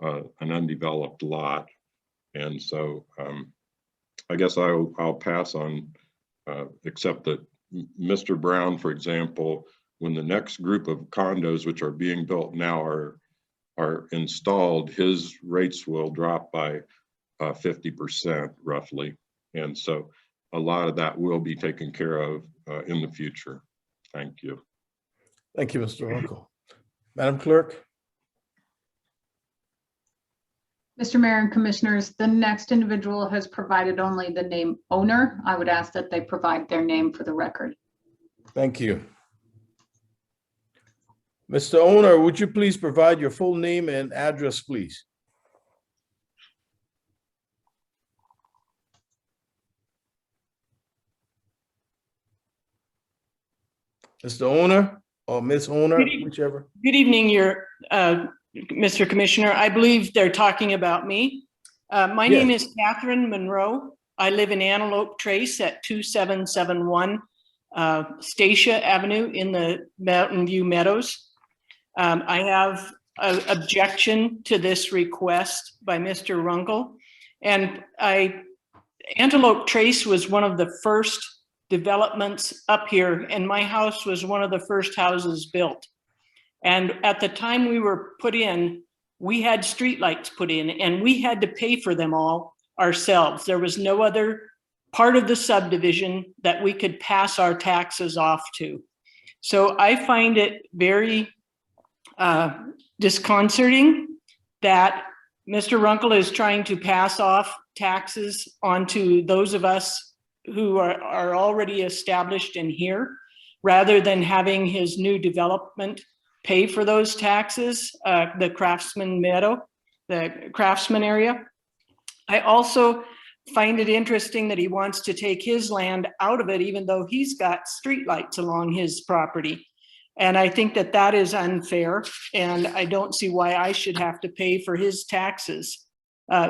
an undeveloped lot. And so I guess I'll pass on, except that Mr. Brown, for example, when the next group of condos, which are being built now, are installed, his rates will drop by 50% roughly. And so a lot of that will be taken care of in the future. Thank you. Thank you, Mr. Runkle. Madam Clerk? Mr. Mayor and Commissioners, the next individual has provided only the name owner. I would ask that they provide their name for the record. Thank you. Mr. Owner, would you please provide your full name and address, please? Mr. Owner or Ms. Owner, whichever. Good evening, Mr. Commissioner. I believe they're talking about me. My name is Catherine Monroe. I live in Antelope Trace at 2771 Stacia Avenue in the Mountain View Meadows. I have an objection to this request by Mr. Runkle. And Antelope Trace was one of the first developments up here, and my house was one of the first houses built. And at the time we were put in, we had streetlights put in, and we had to pay for them all ourselves. There was no other part of the subdivision that we could pass our taxes off to. So I find it very disconcerting that Mr. Runkle is trying to pass off taxes onto those of us who are already established in here, rather than having his new development pay for those taxes, the Craftsman Meadow, the Craftsman area. I also find it interesting that he wants to take his land out of it, even though he's got streetlights along his property. And I think that that is unfair, and I don't see why I should have to pay for his taxes.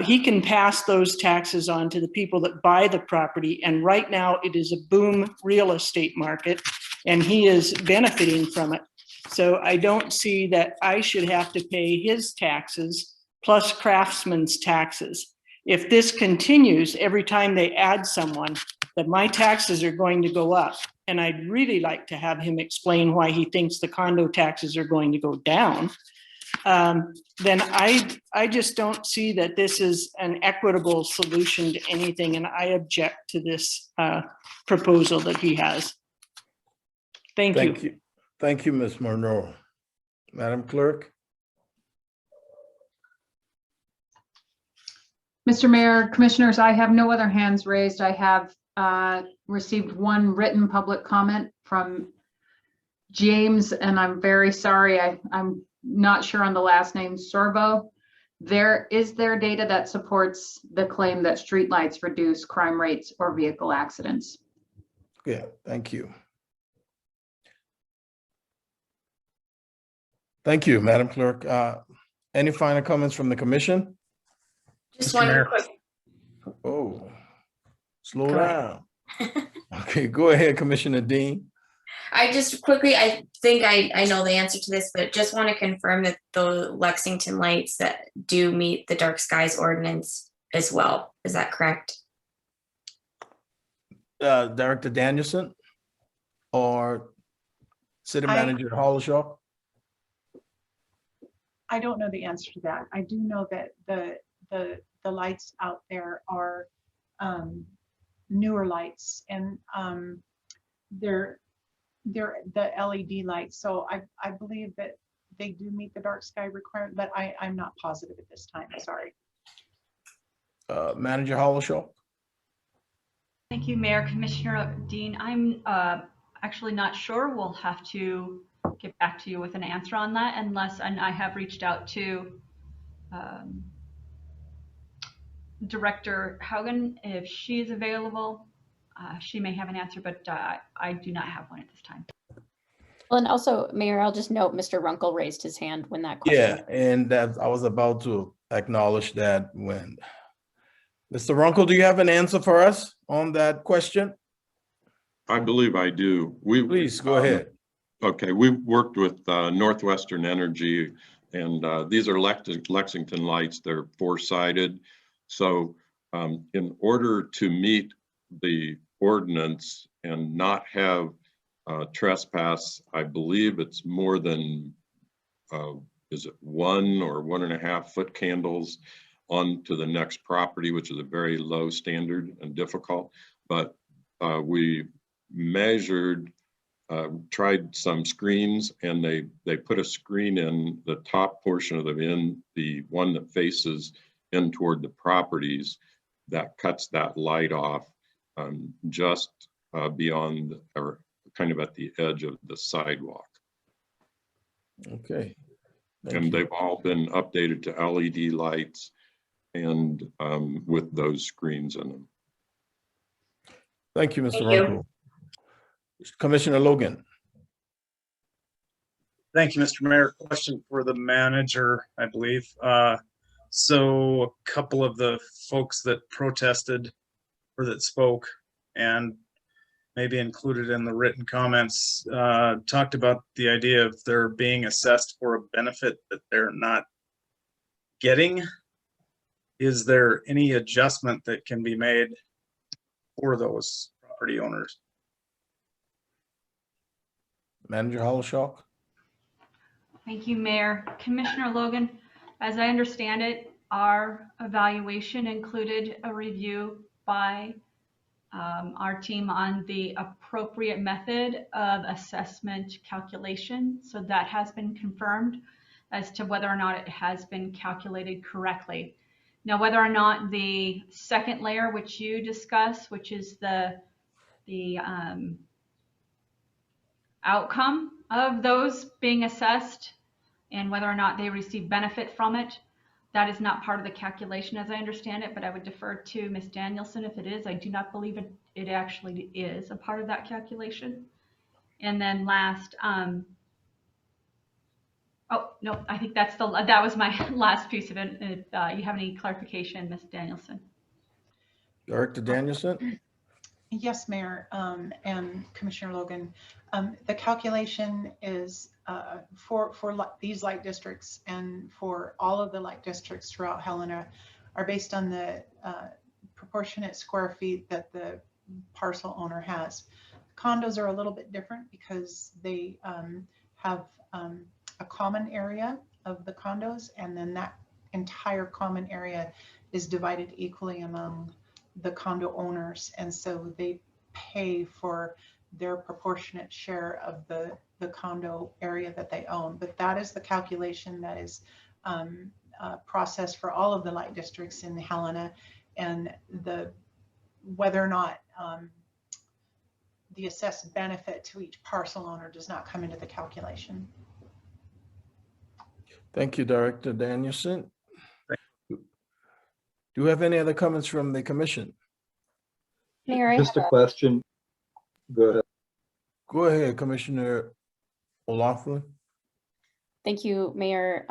He can pass those taxes on to the people that buy the property, and right now it is a boom real estate market, and he is benefiting from it. So I don't see that I should have to pay his taxes plus Craftsman's taxes. If this continues, every time they add someone, that my taxes are going to go up. And I'd really like to have him explain why he thinks the condo taxes are going to go down. Then I just don't see that this is an equitable solution to anything, and I object to this proposal that he has. Thank you. Thank you, Ms. Monroe. Madam Clerk? Mr. Mayor, Commissioners, I have no other hands raised. I have received one written public comment from James, and I'm very sorry. I'm not sure on the last name, Sorbo. Is there data that supports the claim that streetlights reduce crime rates or vehicle accidents? Yeah, thank you. Thank you, Madam Clerk. Any final comments from the commission? Just one quick. Oh, slow down. Okay, go ahead, Commissioner Dean. I think I know the answer to this, but just want to confirm that the Lexington lights that do meet the dark skies ordinance as well. Is that correct? Director Danielson or City Manager Hollishaw? I don't know the answer to that. I do know that the lights out there are newer lights, and they're the LED lights. So I believe that they do meet the dark sky requirement, but I'm not positive at this time. Sorry. Manager Hollishaw. Thank you, Mayor. Commissioner Dean, I'm actually not sure. We'll have to get back to you with an answer on that, and I have reached out to Director Haugen. If she is available, she may have an answer, but I do not have one at this time. Well, and also, Mayor, I'll just note Mr. Runkle raised his hand when that question. Yeah, and that I was about to acknowledge that when Mr. Runkle, do you have an answer for us on that question? I believe I do. Please go ahead. Okay, we've worked with Northwestern Energy, and these are Lexington lights. They're four-sided. So in order to meet the ordinance and not have trespass, I believe it's more than, is it 1 or 1.5 foot candles onto the next property, which is a very low standard and difficult. But we measured, tried some screens, and they put a screen in the top portion of the one that faces in toward the properties that cuts that light off just beyond, or kind of at the edge of the sidewalk. Okay. And they've all been updated to LED lights and with those screens in them. Thank you, Mr. Runkle. Commissioner Logan. Thank you, Mr. Mayor. Question for the manager, I believe. So a couple of the folks that protested or that spoke and maybe included in the written comments talked about the idea of they're being assessed for a benefit that they're not getting. Is there any adjustment that can be made for those property owners? Manager Hollishaw. Thank you, Mayor. Commissioner Logan, as I understand it, our evaluation included a review by our team on the appropriate method of assessment calculation. So that has been confirmed. as to whether or not it has been calculated correctly. Now, whether or not the second layer, which you discuss, which is the outcome of those being assessed and whether or not they receive benefit from it, that is not part of the calculation as I understand it, but I would defer to Ms. Danielson if it is. I do not believe it actually is a part of that calculation. And then last, oh, no, I think that was my last piece of it. If you have any clarification, Ms. Danielson. Director Danielson? Yes, Mayor and Commissioner Logan. The calculation is for these light districts and for all of the light districts throughout Helena are based on the proportionate square feet that the parcel owner has. Condos are a little bit different because they have a common area of the condos, and then that entire common area is divided equally among the condo owners, and so they pay for their proportionate share of the condo area that they own. But that is the calculation that is processed for all of the light districts in Helena, and whether or not the assessed benefit to each parcel owner does not come into the calculation. Thank you, Director Danielson. Do you have any other comments from the commission? Mayor, Just a question. Go ahead. Go ahead, Commissioner O'Loughlin. Thank you, Mayor.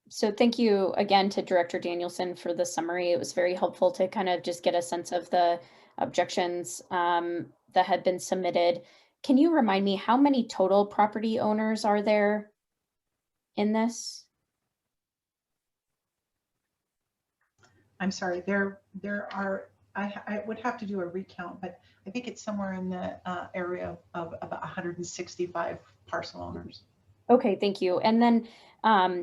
So thank you again to Director Danielson for the summary. It was very helpful to kind of just get a sense of the objections that had been submitted. Can you remind me how many total property owners are there in this? I'm sorry, there are, I would have to do a recount, but I think it's somewhere in the area of about 165 parcel owners. Okay, thank you. And then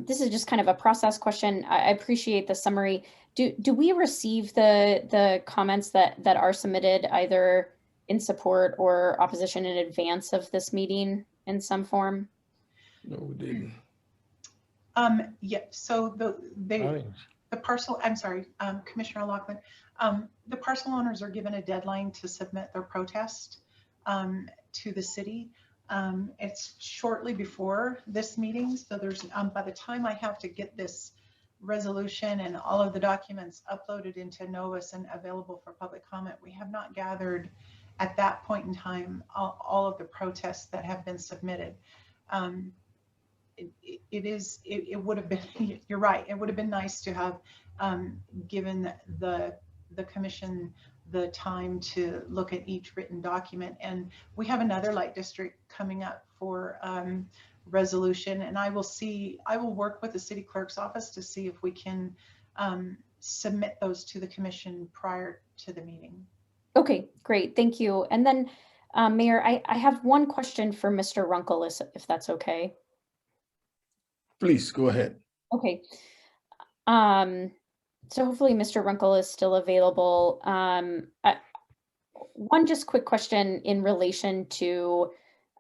this is just kind of a process question. I appreciate the summary. Do we receive the comments that are submitted either in support or opposition in advance of this meeting in some form? No, we didn't. Yeah, so the parcel, I'm sorry, Commissioner O'Loughlin, the parcel owners are given a deadline to submit their protest to the city. It's shortly before this meeting, so there's by the time I have to get this resolution and all of the documents uploaded into Novus and available for public comment, we have not gathered at that point in time all of the protests that have been submitted. It would have been, you're right, it would have been nice to have given the commission the time to look at each written document. And we have another light district coming up for resolution, and I will work with the city clerk's office to see if we can submit those to the commission prior to the meeting. Okay, great, thank you. And then Mayor, I have one question for Mr. Runkle, if that's okay. Please go ahead. Okay. So hopefully Mr. Runkle is still available. One just quick question in relation to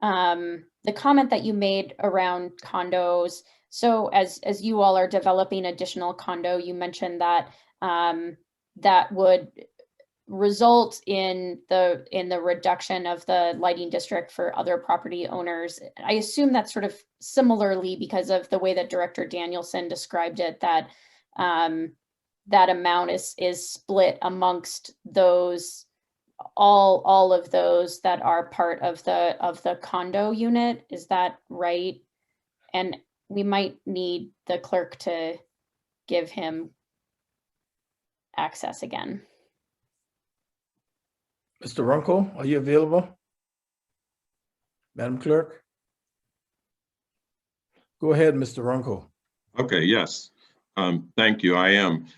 the comment that you made around condos. So as you all are developing additional condo, you mentioned that that would result in the reduction of the lighting district for other property owners. I assume that's sort of similarly because of the way that Director Danielson described it, that that amount is split amongst those, all of those that are part of the condo unit. Is that right? And we might need the clerk to give him access again. Mr. Runkle, are you available? Madam Clerk? Go ahead, Mr. Runkle. Okay, yes. Thank you, I am.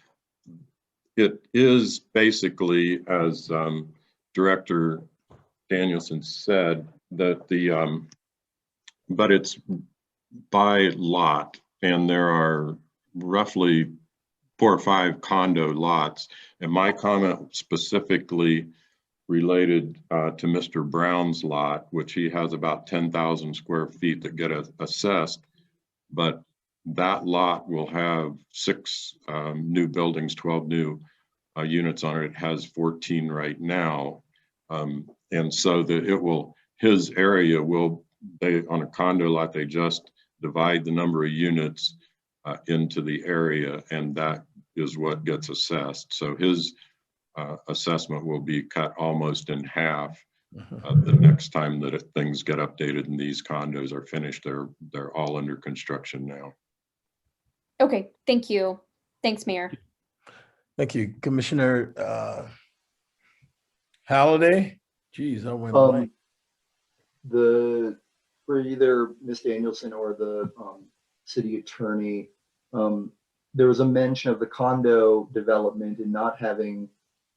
It is basically, as Director Danielson said, that but it's by lot, and there are roughly 4 or 5 condo lots. And my comment specifically related to Mr. Brown's lot, which he has about 10,000 square feet that get assessed. But that lot will have 6 new buildings, 12 new units on it. It has 14 right now. And so his area will, on a condo lot, they just divide the number of units into the area, and that is what gets assessed. So his assessment will be cut almost in half the next time that things get updated and these condos are finished. They're all under construction now. Okay, thank you. Thanks, Mayor. Thank you, Commissioner Halliday. Geez, I went blank. For either Ms. Danielson or the city attorney, there was a mention of the condo development and not having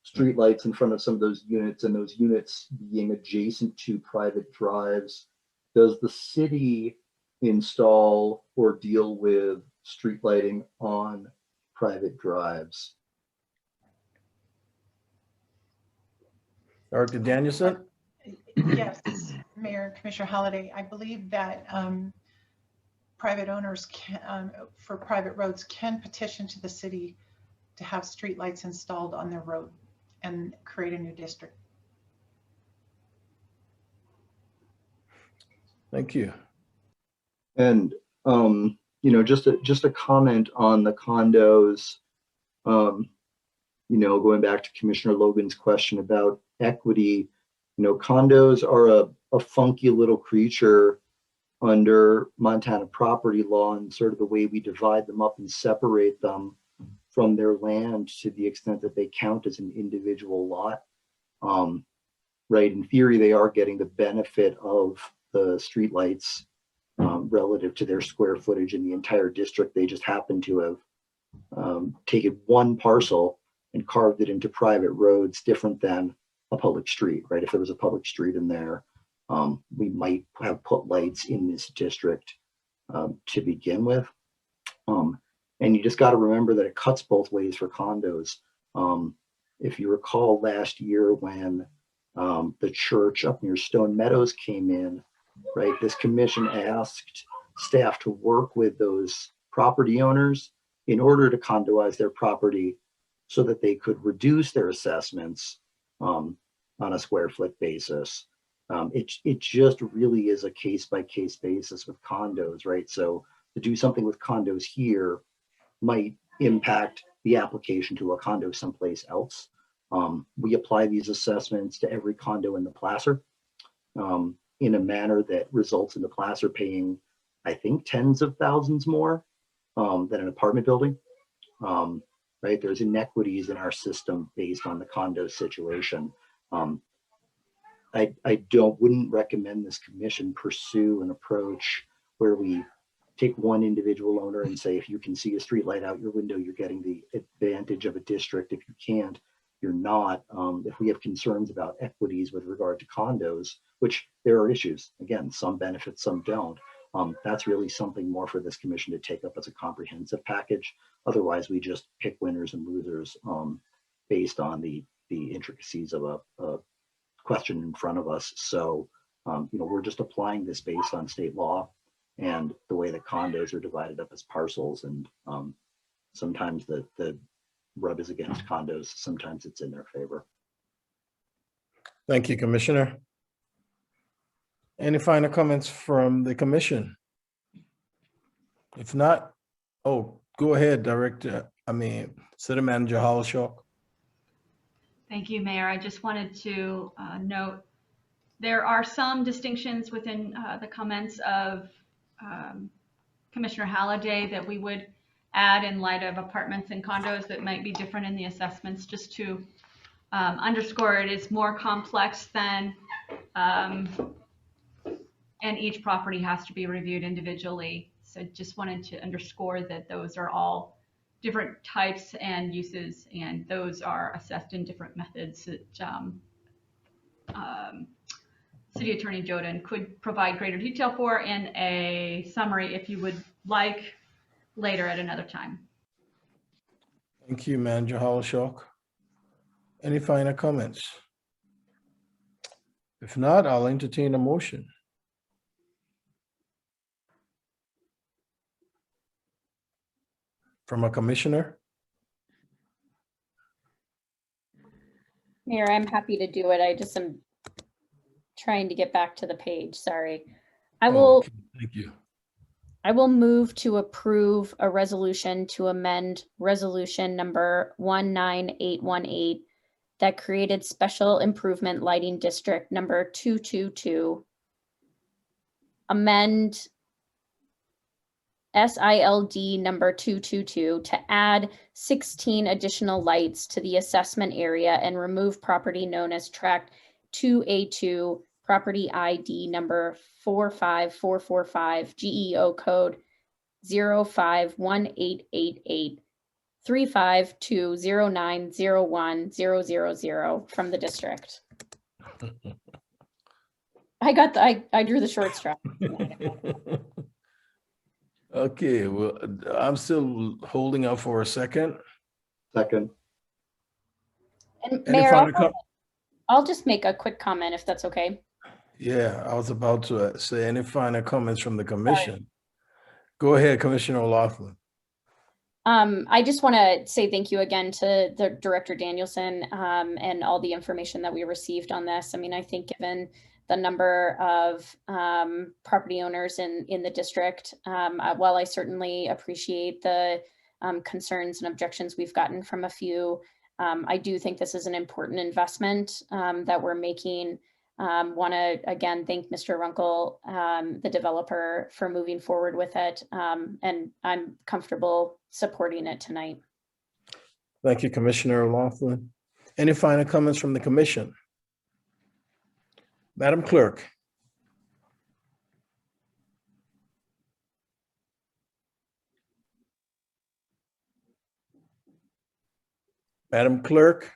streetlights in front of some of those units, and those units being adjacent to private drives. Does the city install or deal with street lighting on private drives? Dr. Danielson? Yes, Mayor, Commissioner Halliday, I believe that private owners can, for private roads, can petition to the city to have streetlights installed on their road and create a new district. Thank you. And just a comment on the condos. Going back to Commissioner Logan's question about equity, condos are a funky little creature under Montana property law, and sort of the way we divide them up and separate them from their land to the extent that they count as an individual lot. Right, in theory, they are getting the benefit of the streetlights relative to their square footage in the entire district. They just happen to have taken one parcel and carved it into private roads different than a public street, right? If there was a public street in there, we might have put lights in this district to begin with. And you just got to remember that it cuts both ways for condos. If you recall last year when the church up near Stone Meadows came in, right, this commission asked staff to work with those property owners in order to condoize their property so that they could reduce their assessments on a square foot basis. It just really is a case by case basis with condos, right? So to do something with condos here might impact the application to a condo someplace else. We apply these assessments to every condo in the placer in a manner that results in the placer paying, I think, tens of thousands more than an apartment building. Right? There's inequities in our system based on the condo situation. I wouldn't recommend this commission pursue an approach where we take one individual owner and say, if you can see a street light out your window, you're getting the advantage of a district. If you can't, you're not. If we have concerns about equities with regard to condos, which there are issues, again, some benefit, some don't. That's really something more for this commission to take up as a comprehensive package. Otherwise, we just pick winners and losers based on the intricacies of a question in front of us. So, we're just applying this based on state law and the way that condos are divided up as parcels. And sometimes the rub is against condos, sometimes it's in their favor. Thank you, Commissioner. Any final comments from the commission? If not, go ahead, City Manager Hollishaw. Thank you, Mayor. I just wanted to note there are some distinctions within the comments of Commissioner Halliday that we would add in light of apartments and condos that might be different in the assessments, just to underscore it is more complex than, and each property has to be reviewed individually. So just wanted to underscore that those are all different types and uses, and those are assessed in different methods that City Attorney Joden could provide greater detail for in a summary if you would like later at another time. Thank you, Manager Hollishaw. Any final comments? If not, I'll entertain a motion. from a commissioner? Mayor, I'm happy to do it. I just am trying to get back to the page. Sorry. I will. Okay, thank you. I will move to approve a resolution to amend resolution number 19818 that created special improvement lighting district number 222. Amend SILD number 222 to add 16 additional lights to the assessment area and remove property known as tract 2A2, property ID number 45445, GEO code 051888 3520901 000 from the district. I drew the short straw. Okay, well, I'm still holding out for a second. Second. And Any Mayor, final I'll just make a quick comment if that's okay. Yeah, I was about to say any final comments from the commission. Go ahead, Commissioner O'Loughlin. I just want to say thank you again to the Director Danielson and all the information that we received on this. I mean, I think given the number of property owners in the district, while I certainly appreciate the concerns and objections we've gotten from a few, I do think this is an important investment that we're making. Want to again thank Mr. Runkle, the developer, for moving forward with it, and I'm comfortable supporting it tonight. Thank you, Commissioner O'Loughlin. Any final comments from the commission? Madam Clerk. Madam Clerk.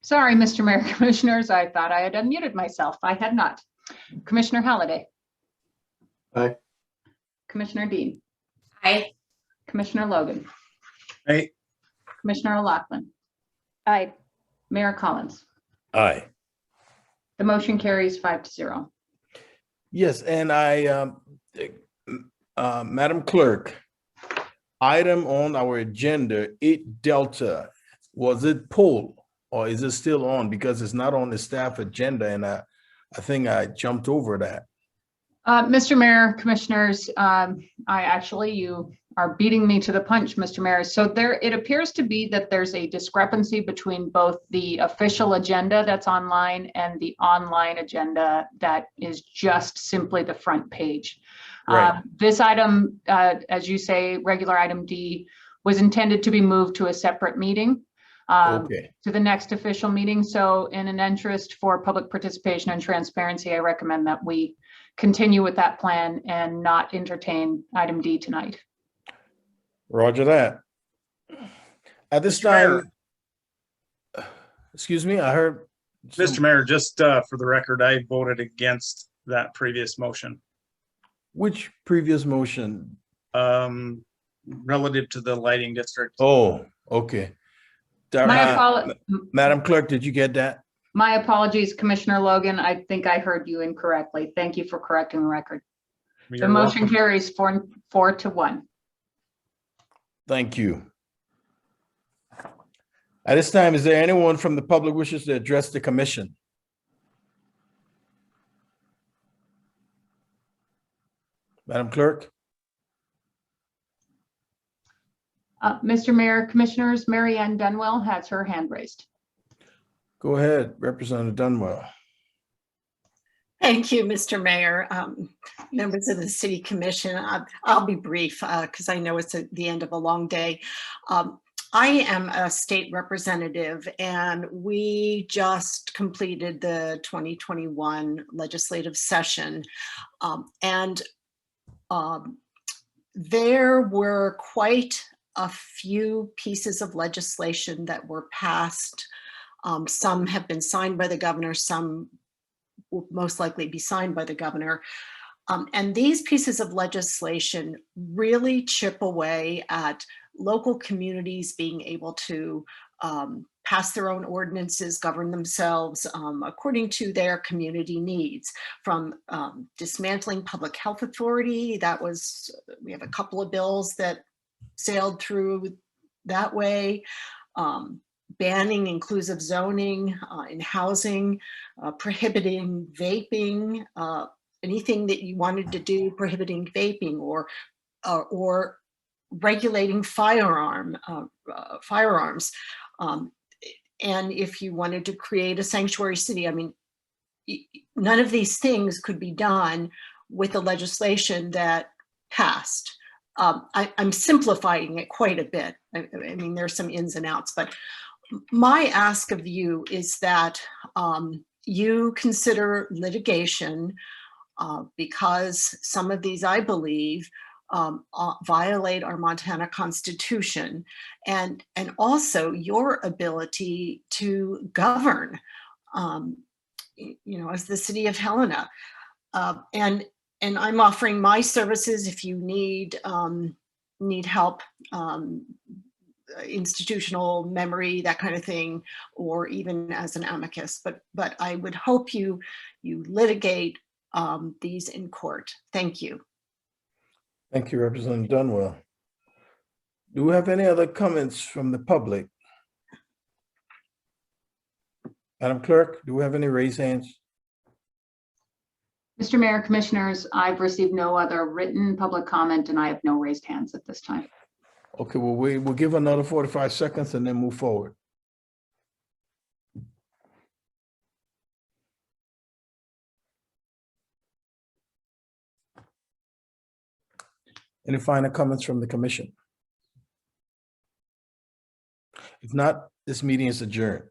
Sorry, Mr. Mayor, Commissioners, I thought I had unmuted myself. I had not. Commissioner Halliday. Aye. Commissioner Dean. Aye. Commissioner Logan. Aye. Commissioner O'Loughlin. Aye. Mayor Collins. Aye. The motion carries 5-0. Yes, and Madam Clerk, item on our agenda, 8 Delta, was it pulled or is it still on? Because it's not on the staff agenda and I think I jumped over that. Mr. Mayor, Commissioners, you are beating me to the punch, Mr. Mayor. So it appears to be that there's a discrepancy between both the official agenda that's online and the online agenda that is just simply the front page. Right. This item, as you say, regular item D, was intended to be moved to a separate meeting. Okay. To the next official meeting. So in an interest for public participation and transparency, I recommend that we continue with that plan and not entertain item D tonight. Roger that. At this time, excuse me, I heard. Mr. Mayor, just for the record, I voted against that previous motion. Which previous motion? Relative to the lighting district. Oh, okay. Madam Clerk, did you get that? My apologies, Commissioner Logan. I think I heard you incorrectly. Thank you for correcting the record. The motion carries 4-1. Thank you. At this time, is there anyone from the public wishes to address the commission? Madam Clerk? Mr. Mayor, Commissioners, Mary Ann Dunwell has her hand raised. Go ahead, Representative Dunwell. Thank you, Mr. Mayor. Members of the City Commission, I'll be brief because I know it's the end of a long day. I am a state representative and we just completed the 2021 legislative session. There were quite a few pieces of legislation that were passed. Some have been signed by the governor, some will most likely be signed by the governor. And these pieces of legislation really chip away at local communities being able to pass their own ordinances, govern themselves according to their community needs, from dismantling public health authority. We have a couple of bills that sailed through that way. Banning inclusive zoning in housing, prohibiting vaping, anything that you wanted to do, prohibiting vaping, or regulating firearms. And if you wanted to create a sanctuary city, I mean, none of these things could be done with the legislation that passed. I'm simplifying it quite a bit. I mean, there's some ins and outs, but my ask of you is that you consider litigation because some of these, I believe, violate our Montana Constitution, and also your ability to govern, you know, as the City of Helena. And I'm offering my services if you need help, institutional memory, that kind of thing, or even as an amicus. But I would hope you litigate these in court. Thank you. Thank you, Representative Dunwell. Do we have any other comments from the public? Madam Clerk, do we have any raised hands? Mr. Mayor, Commissioners, I've received no other written public comment and I have no raised hands at this time. Okay, well, we'll give another 45 seconds and then move forward. Any final comments from the commission? If not, this meeting is adjourned.